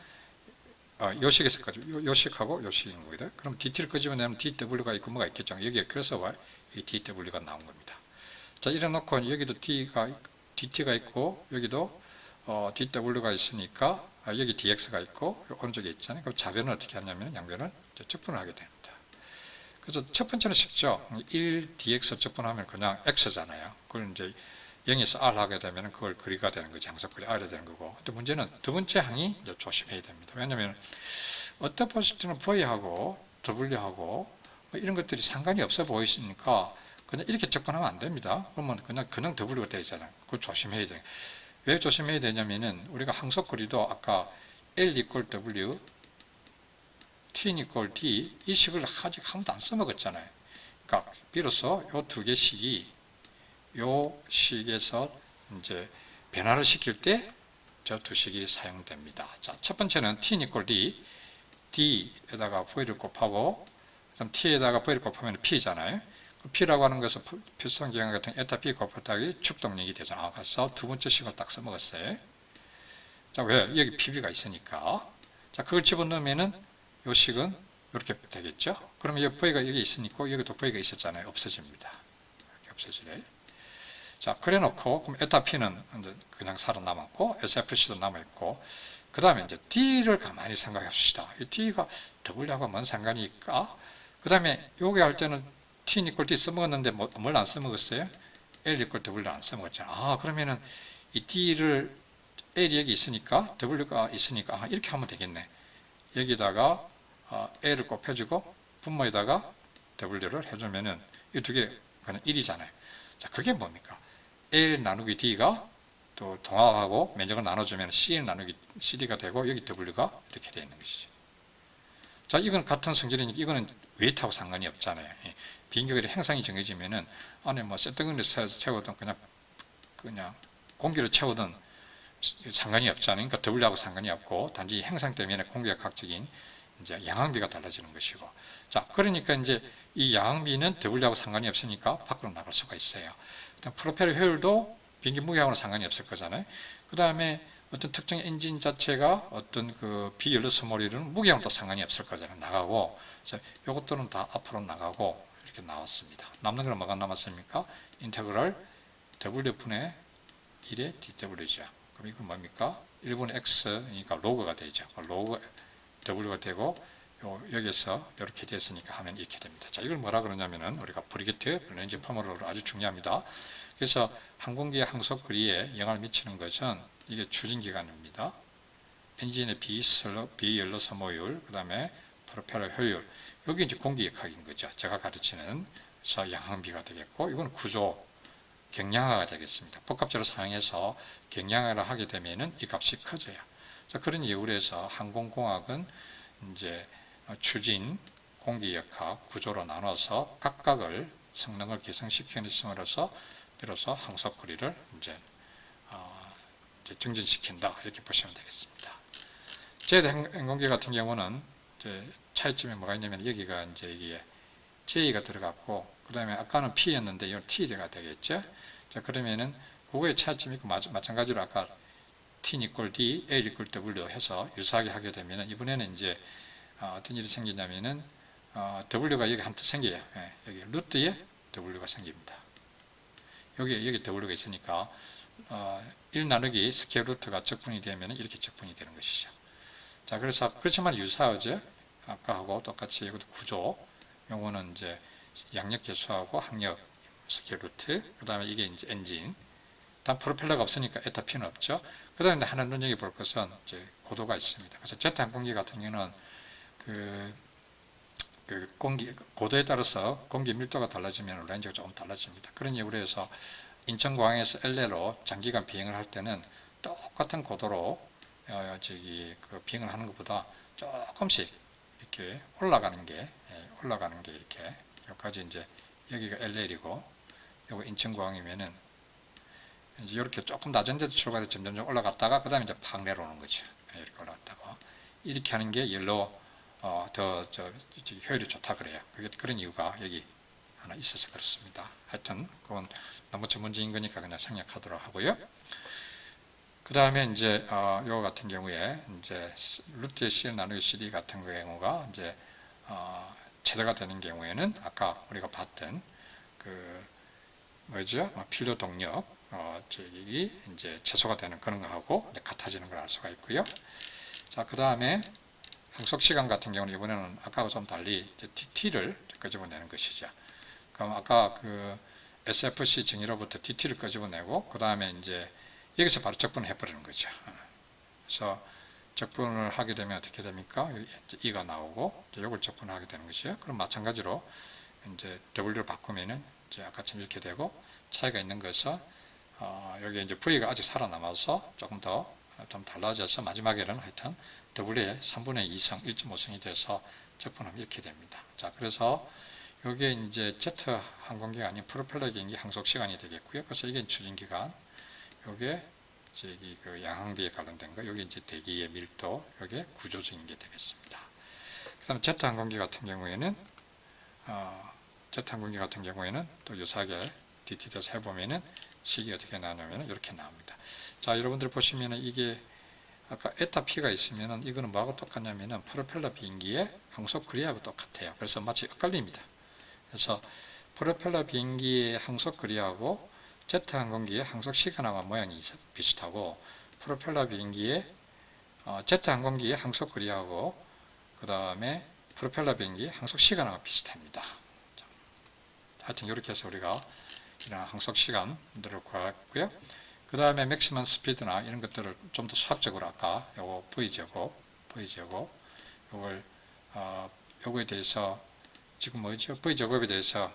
요 식에서까지 요 식하고 요 식인 거거든. 그럼 dt를 끄집어내면 dw가 있고 뭐가 있겠죠. 여기에 그래서 이 dw가 나온 겁니다. 자, 이래 놓고 여기도 dt가 있고 여기도 dw가 있으니까 여기 dx가 있고 오른쪽에 있잖아요. 그럼 좌변을 어떻게 하냐면 양변을 적분을 하게 됩니다. 그래서 첫 번째는 쉽죠. 1dx 적분하면 그냥 x잖아요. 그걸 이제 0에서 r 하게 되면 그걸 거리가 되는 거지. 항속거리 r이 되는 거고. 근데 문제는 두 번째 항이 이제 조심해야 됩니다. 왜냐하면 어떤 봤을 때는 v하고 w하고 뭐 이런 것들이 상관이 없어 보이시니까 그냥 이렇게 적분하면 안 됩니다. 그러면 그냥 w가 되잖아요. 그걸 조심해야 돼요. 왜 조심해야 되냐면은 우리가 항속거리도 아까 L equal W t equal d 이 식을 아직 한 번도 안 써먹었잖아요. 그러니까 비로소 요 두 개 식이 요 식에서 이제 변화를 시킬 때 저 두 식이 사용됩니다. 자, 첫 번째는 t equal d, d에다가 v를 곱하고 그럼 t에다가 v를 곱하면 p잖아요. p라고 하는 것은 필수성기관 같은 에타 p 곱하기 축동력이 되잖아. 그래서 두 번째 식을 딱 써먹었어요. 자, 왜? 여기 pb가 있으니까. 자, 그걸 집어넣으면은 요 식은 이렇게 되겠죠? 그러면 여기 v가 여기 있으니까 여기도 v가 있었잖아요. 없어집니다. 이렇게 없어지래. 자, 그래 놓고, 그럼 에타 p는 그냥 살아남았고, SFC도 남아있고, 그 다음에 이제 D를 가만히 생각해 봅시다. 이 D가 W하고 뭔 상관이 있까? 그 다음에 요게 할 때는 T equal D 써먹었는데 뭘 안 써먹었어요? L equal W를 안 써먹었잖아. 아, 그러면은 이 D를 L이 여기 있으니까 W가 있으니까 이렇게 하면 되겠네. 여기다가 L을 곱해주고 분모에다가 W를 해주면은 이 두 개 그냥 1이잖아요. 자, 그게 뭡니까? L 나누기 D가 또 동합하고 면적을 나눠주면 CL 나누기 CD가 되고 여기 W가 이렇게 되어 있는 것이죠. 자, 이건 같은 성질이니까 이거는 웨이트하고 상관이 없잖아요. 비인격의 행상이 정해지면은 안에 뭐 쇳덩이를 채우든 그냥 공기를 채우든 상관이 없잖아요. 그러니까 W하고 상관이 없고 단지 행상 때문에 공기의 각적인 이제 양항비가 달라지는 것이고. 자, 그러니까 이제 이 양항비는 W하고 상관이 없으니까 밖으로 나갈 수가 있어요. 프로펠러 효율도 비행기 무게하고는 상관이 없을 거잖아요. 그 다음에 어떤 특정 엔진 자체가 어떤 그 비연료소모리는 무게하고는 또 상관이 없을 거잖아요. 나가고, 이것들은 다 앞으로 나가고 이렇게 나왔습니다. 남는 건 뭐가 남았습니까? 인테그럴 W분의 1의 dW죠. 그럼 이건 뭡니까? 1분의 X니까 로그가 되죠. 로그 W가 되고, 여기서 이렇게 됐으니까 하면 이렇게 됩니다. 자, 이걸 뭐라 그러냐면은 우리가 브리게트, 엔진 포멀러로 아주 중요합니다. 그래서 항공기의 항속 거리에 영향을 미치는 것은 이게 추진기관입니다. 엔진의 비연료 소모율, 그 다음에 프로펠러 효율, 여기 이제 공기역학인 거죠. 제가 가르치는 양항비가 되겠고, 이건 구조, 경량화가 되겠습니다. 복합적으로 사용해서 경량화를 하게 되면은 이 값이 커져요. 자, 그런 이유로 해서 항공공학은 이제 추진, 공기역학, 구조로 나눠서 각각을 성능을 개선시키는으로써 비로소 항속거리를 이제 증진시킨다 이렇게 보시면 되겠습니다. 제트 항공기 같은 경우는 이제 차이점이 뭐가 있냐면 여기가 이제 이게 J가 들어갔고 그 다음에 아까는 P였는데 이건 T가 되겠죠. 자, 그러면은 그거의 차이점이 있고 마찬가지로 아까 T equal D, L equal W 해서 유사하게 하게 되면은 이번에는 이제 어떤 일이 생기냐면은 W가 여기 한테 생겨요. 여기 루트에 W가 생깁니다. 여기 W가 있으니까 1 나누기 스퀘어 루트가 적분이 되면 이렇게 적분이 되는 것이죠. 자, 그래서 그렇지만 유사하죠. 아까하고 똑같이 이것도 구조. 요거는 이제 양력 계수하고 항력 스퀘어 루트. 그 다음에 이게 이제 엔진. 단 프로펠러가 없으니까 에타 P는 없죠. 그 다음에 하나 눈여겨볼 것은 이제 고도가 있습니다. 그래서 제트 항공기 같은 경우는 고도에 따라서 공기 밀도가 달라지면 렌즈가 조금 달라집니다. 그런 이유로 해서 인천공항에서 LA로 장기간 비행을 할 때는 똑같은 고도로 비행을 하는 것보다 조금씩 이렇게 올라가는 게 이렇게 여기까지 이제 여기가 LA이고 여기 인천공항이면은 이제 이렇게 조금 낮은 데도 출발해서 점점 올라갔다가 그 다음에 이제 팍 내려오는 거죠. 이렇게 올라갔다가 이렇게 하는 게 더 효율이 좋다 그래요. 그런 이유가 여기 하나 있어서 그렇습니다. 하여튼 그건 너무 전문적인 거니까 그냥 생략하도록 하고요. 그 다음에 이제 요거 같은 경우에 이제 루트의 CL 나누기 CD 같은 경우가 이제 최대가 되는 경우에는 아까 우리가 봤던 필요 동력 이제 최소가 되는 그런 거하고 같아지는 걸 알 수가 있고요. 자, 그 다음에 항속 시간 같은 경우는 이번에는 아까와 좀 달리 DT를 끄집어내는 것이죠. 그럼 아까 SFC 정의로부터 DT를 끄집어내고 그 다음에 이제 여기서 바로 적분을 해버리는 거죠. 그래서 적분을 하게 되면 어떻게 됩니까? E가 나오고 이걸 적분하게 되는 것이에요. 그럼 마찬가지로 이제 W를 바꾸면은 이제 아까처럼 이렇게 되고 차이가 있는 것은 여기 이제 V가 아직 살아남아서 조금 더 좀 달라져서 마지막에는 하여튼 W의 3분의 2성, 1.5성이 돼서 적분하면 이렇게 됩니다. 자, 그래서 이게 이제 제트 항공기가 아닌 프로펠러 비행기 항속 시간이 되겠고요. 그래서 이게 추진 기간, 이게 저기 그 양항비에 관련된 거, 여기 이제 대기의 밀도, 이게 구조적인 게 되겠습니다. 그다음 제트 항공기 같은 경우에는 또 유사하게 디테일에서 해보면은 식이 어떻게 나오냐면 이렇게 나옵니다. 자, 여러분들 보시면은 이게 아까 에타 P가 있으면은 이거는 뭐하고 똑같냐면은 프로펠러 비행기의 항속 거리하고 똑같아요. 그래서 마치 엇갈립니다. 그래서 프로펠러 비행기의 항속 거리하고 제트 항공기의 항속 시간하고 모양이 비슷하고, 프로펠러 비행기의 제트 항공기의 항속 거리하고 그 다음에 프로펠러 비행기의 항속 시간하고 비슷합니다. 하여튼 이렇게 해서 우리가 이런 항속 시간들을 구했고요. 그 다음에 맥시멈 스피드나 이런 것들을 좀 더 수학적으로 아까 요거 V제곱 요거에 대해서 지금 뭐죠? V제곱에 대해서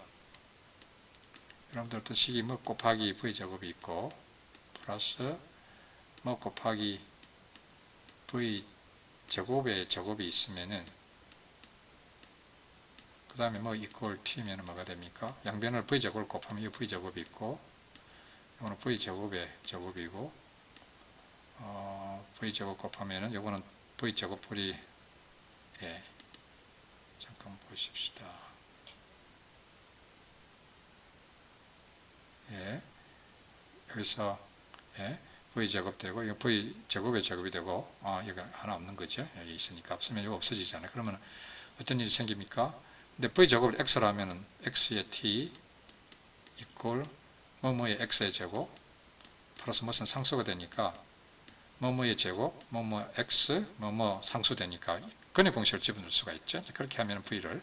여러분들 뜻식이 뭐 곱하기 V제곱이 있고 플러스 뭐 곱하기 V제곱의 제곱이 있으면은 그 다음에 뭐 equal t면 뭐가 됩니까? 양변을 V제곱을 곱하면 이 V제곱이 있고, 이거는 V제곱의 제곱이고, V제곱 곱하면은 이거는 V제곱풀이, 예, 잠깐 보십시다. 예, 여기서, 예, V제곱 되고, 이거 V제곱의 제곱이 되고, 이거 하나 없는 거죠. 여기 있으니까 없으면 이거 없어지잖아요. 그러면 어떤 일이 생깁니까? 근데 V제곱을 X로 하면은 X의 T equal 뭐뭐의 X의 제곱 플러스 무슨 상수가 되니까 뭐뭐의 제곱 뭐뭐 X 뭐뭐 상수 되니까 근의 공식을 집어넣을 수가 있죠. 그렇게 하면 V를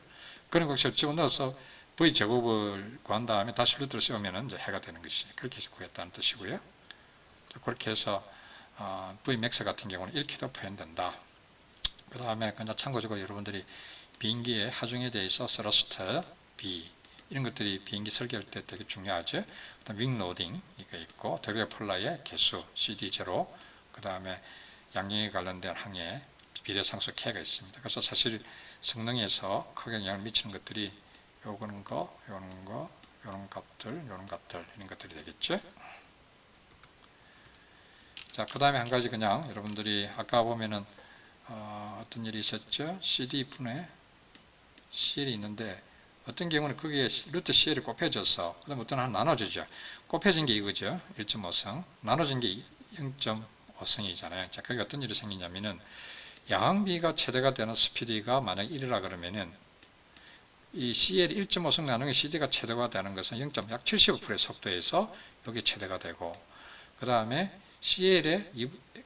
근의 공식을 집어넣어서 V제곱을 구한 다음에 다시 루트를 씌우면 이제 해가 되는 것이, 그렇게 해서 구했다는 뜻이고요. 그렇게 해서 Vmax 같은 경우는 1km 표현된다. 그 다음에 그냥 참고적으로 여러분들이 비행기의 하중에 대해서 스러스트, B 이런 것들이 비행기 설계할 때 되게 중요하죠. 그다음 윙로딩 이거 있고 드래그폴라의 개수 CD0, 그 다음에 양력에 관련된 항해 비례상수 K가 있습니다. 그래서 사실 성능에서 크게 영향을 미치는 것들이 요런 값들 이런 것들이 되겠죠. 자, 그 다음에 한 가지 그냥 여러분들이 아까 보면은 어떤 일이 있었죠? CD 분의 CL이 있는데 어떤 경우는 거기에 루트 CL이 곱해져서 그다음 어떤 하나 나눠지죠. 곱해진 게 이거죠. 1.5성. 나눠진 게 0.5성이잖아요. 자, 거기 어떤 일이 생기냐면은 양항비가 최대가 되는 스피드가 만약 1이라 그러면은 이 CL이 1.5성 나누기 CD가 최대가 되는 것은 약 75%의 속도에서 여기 최대가 되고, 그 다음에 CL의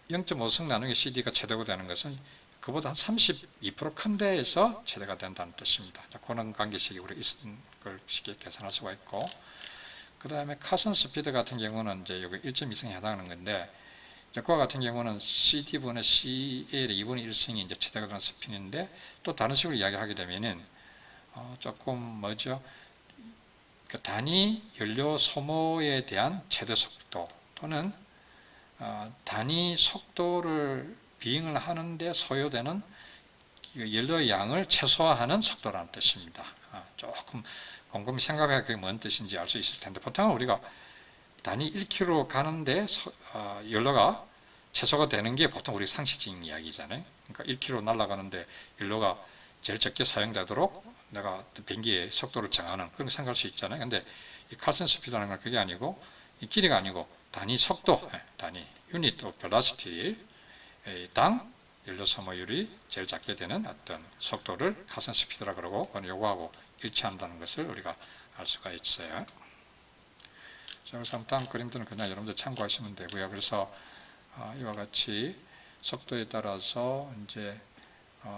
0.5성 나누기 CD가 최대가 되는 것은 그보다 한 32% 큰 데에서 최대가 된다는 뜻입니다. 그런 관계식이 우리가 있는 걸 쉽게 계산할 수가 있고, 그 다음에 카슨 스피드 같은 경우는 이제 여기 1.2성에 해당하는 건데, 그와 같은 경우는 CD분의 CL의 2분의 1성이 이제 최대가 되는 스피드인데, 또 다른 식으로 이야기하게 되면은 조금 뭐죠? 그 단위 연료 소모에 대한 최대 속도 또는 단위 속도를 비행을 하는데 소요되는 연료 양을 최소화하는 속도라는 뜻입니다. 조금 곰곰이 생각해야 그게 뭔 뜻인지 알 수 있을 텐데, 보통은 우리가 단위 1km 가는데 연료가 최소가 되는 게 보통 우리 상식적인 이야기잖아요. 그러니까 1km 날아가는데 연료가 제일 적게 사용되도록 내가 비행기의 속도를 정하는 그런 거 생각할 수 있잖아요. 근데 이 칼슨 스피드라는 건 그게 아니고 이 길이가 아니고 단위 속도, 단위 유닛 오브 벨로시티 당 연료 소모율이 제일 작게 되는 어떤 속도를 카슨 스피드라 그러고, 그건 요거하고 일치한다는 것을 우리가 알 수가 있어요. 자, 그래서 다음 그림들은 그냥 여러분들 참고하시면 되고요. 그래서 이와 같이 속도에 따라서 이제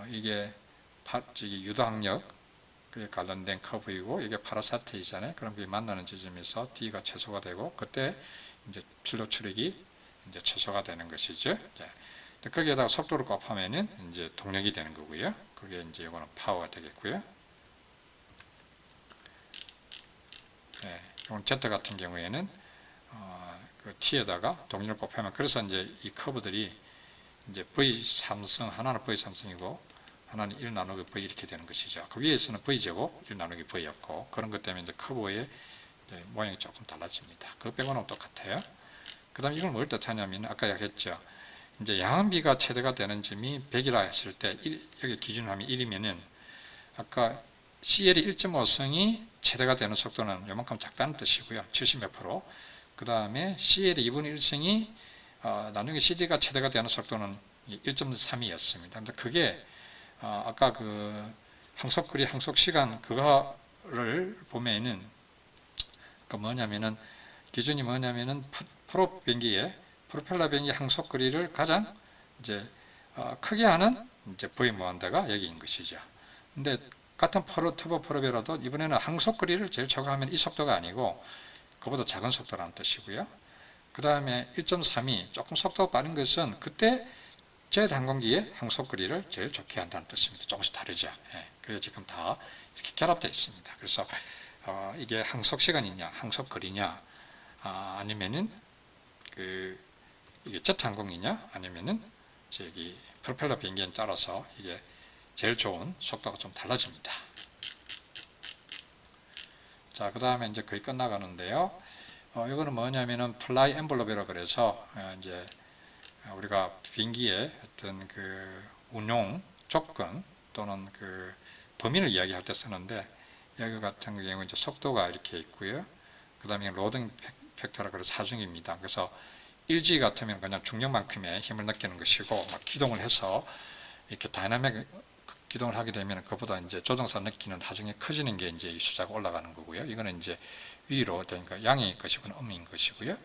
이게 유도항력에 관련된 커브이고 이게 파라사테이잖아요. 그럼 그게 만나는 지점에서 D가 최소가 되고 그때 이제 필로 출력이 이제 최소가 되는 것이죠. 거기에다가 속도를 곱하면은 이제 동력이 되는 거고요. 그게 이제 이거는 파워가 되겠고요. 네, 이건 Z 같은 경우에는 그 T에다가 동력을 곱하면, 그래서 이제 이 커브들이 이제 V3성, 하나는 V3성이고 하나는 1 나누기 V 이렇게 되는 것이죠. 그 위에서는 V제곱 1 나누기 V였고, 그런 것 때문에 이제 커브의 모양이 조금 달라집니다. 그거 빼고는 똑같아요. 그 다음에 이걸 뭘 뜻하냐면, 아까 얘기했죠. 이제 양비가 최대가 되는 점이 100이라 했을 때, 여기 기준으로 하면 1이면은, 아까 CL이 1.5승이 최대가 되는 속도는 요만큼 작다는 뜻이고요. 70몇 프로. 그 다음에 CL이 2분의 1승이 나중에 CD가 최대가 되는 속도는 1.3이었습니다. 근데 그게 아까 그 항속거리, 항속시간 그거를 보면은 그 뭐냐면은 기준이 뭐냐면은 프로펠러 비행기 항속거리를 가장 이제 크게 하는 이제 V 무한대가 여기인 것이죠. 근데 같은 터보 프로펠러도 이번에는 항속거리를 제일 적어하면 이 속도가 아니고 그보다 작은 속도라는 뜻이고요. 그 다음에 1.3이 조금 속도가 빠른 것은 그때 제트 항공기의 항속거리를 제일 좋게 한다는 뜻입니다. 조금씩 다르죠. 예, 그게 지금 다 이렇게 결합되어 있습니다. 그래서 이게 항속시간이냐, 항속거리냐, 아니면은 이게 제트 항공이냐, 아니면은 저기 프로펠러 비행기에 따라서 이게 제일 좋은 속도가 좀 달라집니다. 자, 그 다음에 이제 거의 끝나가는데요. 이거는 뭐냐면은 플라이 엔블롭이라고 그래서 이제 우리가 비행기의 어떤 그 운용 조건 또는 그 범위를 이야기할 때 쓰는데, 여기 같은 경우 이제 속도가 이렇게 있고요. 그 다음에 로딩 팩터라 그래서 하중입니다. 그래서 1G 같으면 그냥 중력만큼의 힘을 느끼는 것이고, 막 기동을 해서 이렇게 다이나믹 기동을 하게 되면 그보다 이제 조종사 느끼는 하중이 커지는 게 이제 이 숫자가 올라가는 거고요. 이거는 이제 위로 되니까 양의 것이고는 음인 것이고요.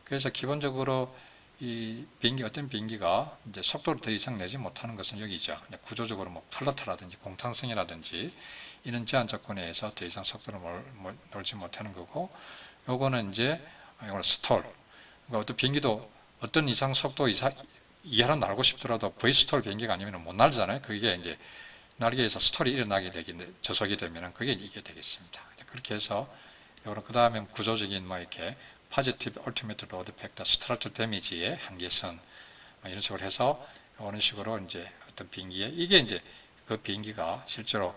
그래서 기본적으로 이 비행기, 어떤 비행기가 이제 속도를 더 이상 내지 못하는 것은 여기죠. 구조적으로 뭐 플러트라든지 공탄성이라든지 이런 제한 조건에 의해서 더 이상 속도를 놀지 못하는 거고, 요거는 이제 이거는 스톨. 그러니까 어떤 비행기도 어떤 이상 속도 이하로 날고 싶더라도 V스톨 비행기가 아니면 못 날잖아요. 그게 이제 날개에서 스톨이 일어나게 되긴, 저속이 되면은 그게 이게 되겠습니다. 그렇게 해서 요런 그 다음에 구조적인 뭐 이렇게 포지티브 얼티메트 로드 팩터, 스트라트 데미지의 한계선 이런 식으로 해서 이런 식으로 이제 어떤 비행기에 이게 이제 그 비행기가 실제로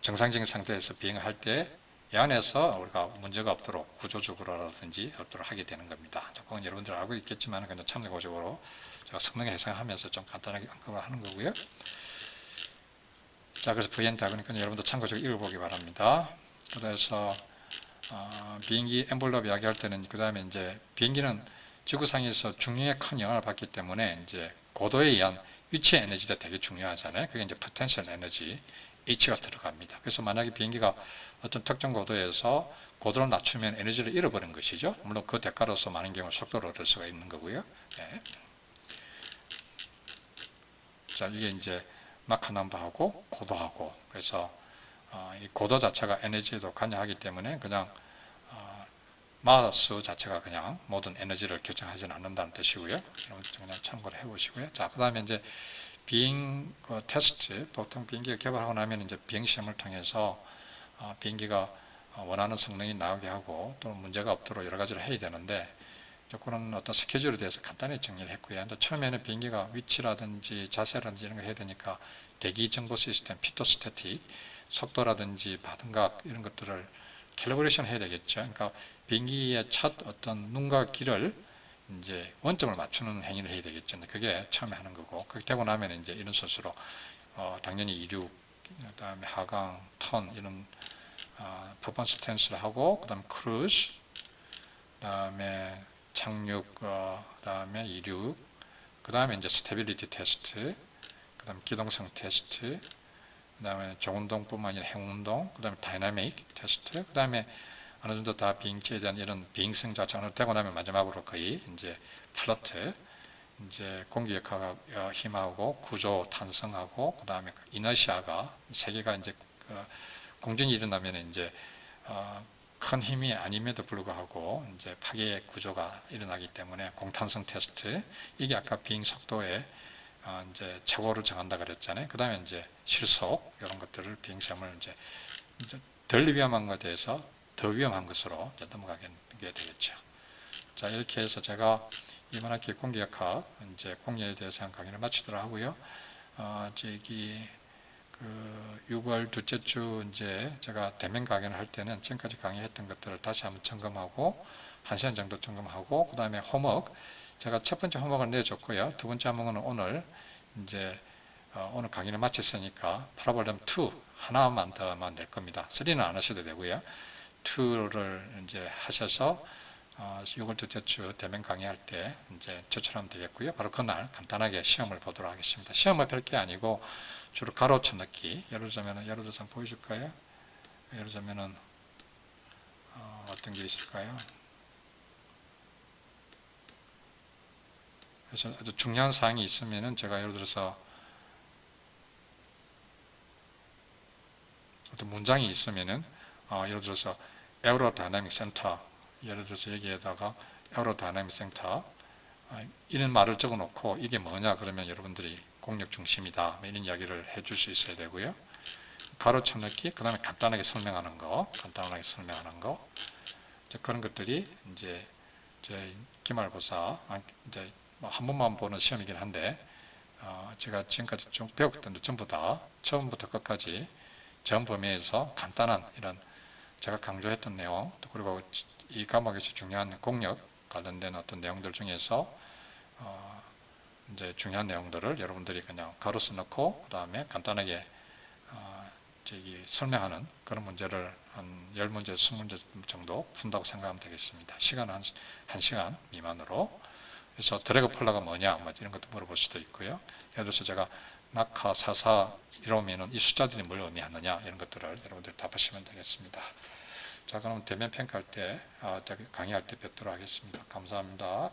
정상적인 상태에서 비행을 할 때 이 안에서 우리가 문제가 없도록 구조적으로라든지 없도록 하게 되는 겁니다. 그건 여러분들 알고 있겠지만 그냥 참고적으로 제가 성능 해석하면서 좀 간단하게 언급을 하는 거고요. 자, 그래서 VN-W니까 여러분들 참고적으로 읽어보기 바랍니다. 그래서 비행기 엔블럽 이야기할 때는 그 다음에 이제 비행기는 지구상에서 중력에 큰 영향을 받기 때문에 이제 고도에 의한 위치 에너지가 되게 중요하잖아요. 그게 이제 포텐셜 에너지 H가 들어갑니다. 그래서 만약에 비행기가 어떤 특정 고도에서 고도를 낮추면 에너지를 잃어버린 것이죠. 물론 그 대가로서 많은 경우 속도를 얻을 수가 있는 거고요. 네. 자, 이게 이제 마크 넘버하고 고도하고, 그래서 이 고도 자체가 에너지에도 관여하기 때문에 그냥 마스 자체가 그냥 모든 에너지를 결정하지는 않는다는 뜻이고요. 그냥 참고를 해보시고요. 자, 그 다음에 이제 비행 테스트, 보통 비행기가 개발하고 나면 이제 비행 시험을 통해서 비행기가 원하는 성능이 나오게 하고 또 문제가 없도록 여러 가지를 해야 되는데, 그런 어떤 스케줄에 대해서 간단히 정리를 했고요. 근데 처음에는 비행기가 위치라든지 자세라든지 이런 걸 해야 되니까 대기 정보 시스템, 피토스태틱, 속도라든지 바등각 이런 것들을 캘리브레이션 해야 되겠죠. 그러니까 비행기의 첫 어떤 눈과 귀를 이제 원점을 맞추는 행위를 해야 되겠죠. 그게 처음에 하는 거고, 그렇게 되고 나면 이제 이런 소스로 당연히 이륙, 그다음에 하강, 턴 이런 퍼포먼스 스탠스를 하고, 그다음 크루즈, 그다음에 착륙, 그다음에 이륙, 그다음에 이제 스테빌리티 테스트, 그다음 기동성 테스트, 그다음에 저운동뿐만 아니라 행운동, 그다음에 다이나믹 테스트, 그다음에 어느 정도 다 비행체에 대한 이런 비행성 자체가 되고 나면 마지막으로 거의 이제 플러트, 이제 공기 역학가 힘하고 구조 탄성하고 그다음에 이너시아가 세 개가 이제 공전이 일어나면 이제 큰 힘이 아님에도 불구하고 이제 파괴 구조가 일어나기 때문에 공탄성 테스트, 이게 아까 비행 속도에 이제 최고를 정한다 그랬잖아요. 그 다음에 이제 실속 이런 것들을 비행시험을 이제 덜 위험한 것에 대해서 더 위험한 것으로 이제 넘어가게 되겠죠. 자, 이렇게 해서 제가 이번 학기 공기역학 이제 공예에 대해서 한 강의를 마치도록 하고요. 저기 6월 둘째 주 이제 제가 대면 강연을 할 때는 지금까지 강의했던 것들을 다시 한번 점검하고 1시간 정도 점검하고 그 다음에 홈워크 제가 첫 번째 홈워크를 내줬고요. 두 번째 홈워크는 오늘 이제 오늘 강의를 마쳤으니까 프로블럼 2 하나만 더만 낼 겁니다. 3는 안 하셔도 되고요. 2를 이제 하셔서 6월 둘째 주 대면 강의할 때 이제 제출하면 되겠고요. 바로 그날 간단하게 시험을 보도록 하겠습니다. 시험은 별게 아니고 주로 가로쳐 넣기. 예를 들자면 한번 보여줄까요? 예를 들자면은 어떤 게 있을까요? 그래서 아주 중요한 사항이 있으면은 제가 예를 들어서 어떤 문장이 있으면은 예를 들어서 에어로다이내믹 센터 예를 들어서 여기에다가 에어로다이내믹 센터 이런 말을 적어 놓고 이게 뭐냐 그러면 여러분들이 공력 중심이다 이런 이야기를 해줄 수 있어야 되고요. 가로쳐 넣기 그 다음에 간단하게 설명하는 거 이제 그런 것들이 이제 제 기말고사 이제 한 번만 보는 시험이긴 한데 제가 지금까지 쭉 배웠던 데 전부 다 처음부터 끝까지 전 범위에서 간단한 이런 제가 강조했던 내용 또 그리고 이 과목에서 중요한 공력 관련된 어떤 내용들 중에서 이제 중요한 내용들을 여러분들이 그냥 가로 써놓고 그 다음에 간단하게 설명하는 그런 문제를 한 10문제, 20문제 정도 푼다고 생각하면 되겠습니다. 시간은 한 1시간 미만으로. 그래서 드래그 폴라가 뭐냐 뭐 이런 것도 물어볼 수도 있고요. 예를 들어서 제가 낙하, 사사 이러면은 이 숫자들이 뭘 의미하느냐 이런 것들을 여러분들이 답하시면 되겠습니다. 자, 그럼 대면 평가할 때, 강의할 때 뵙도록 하겠습니다. 감사합니다.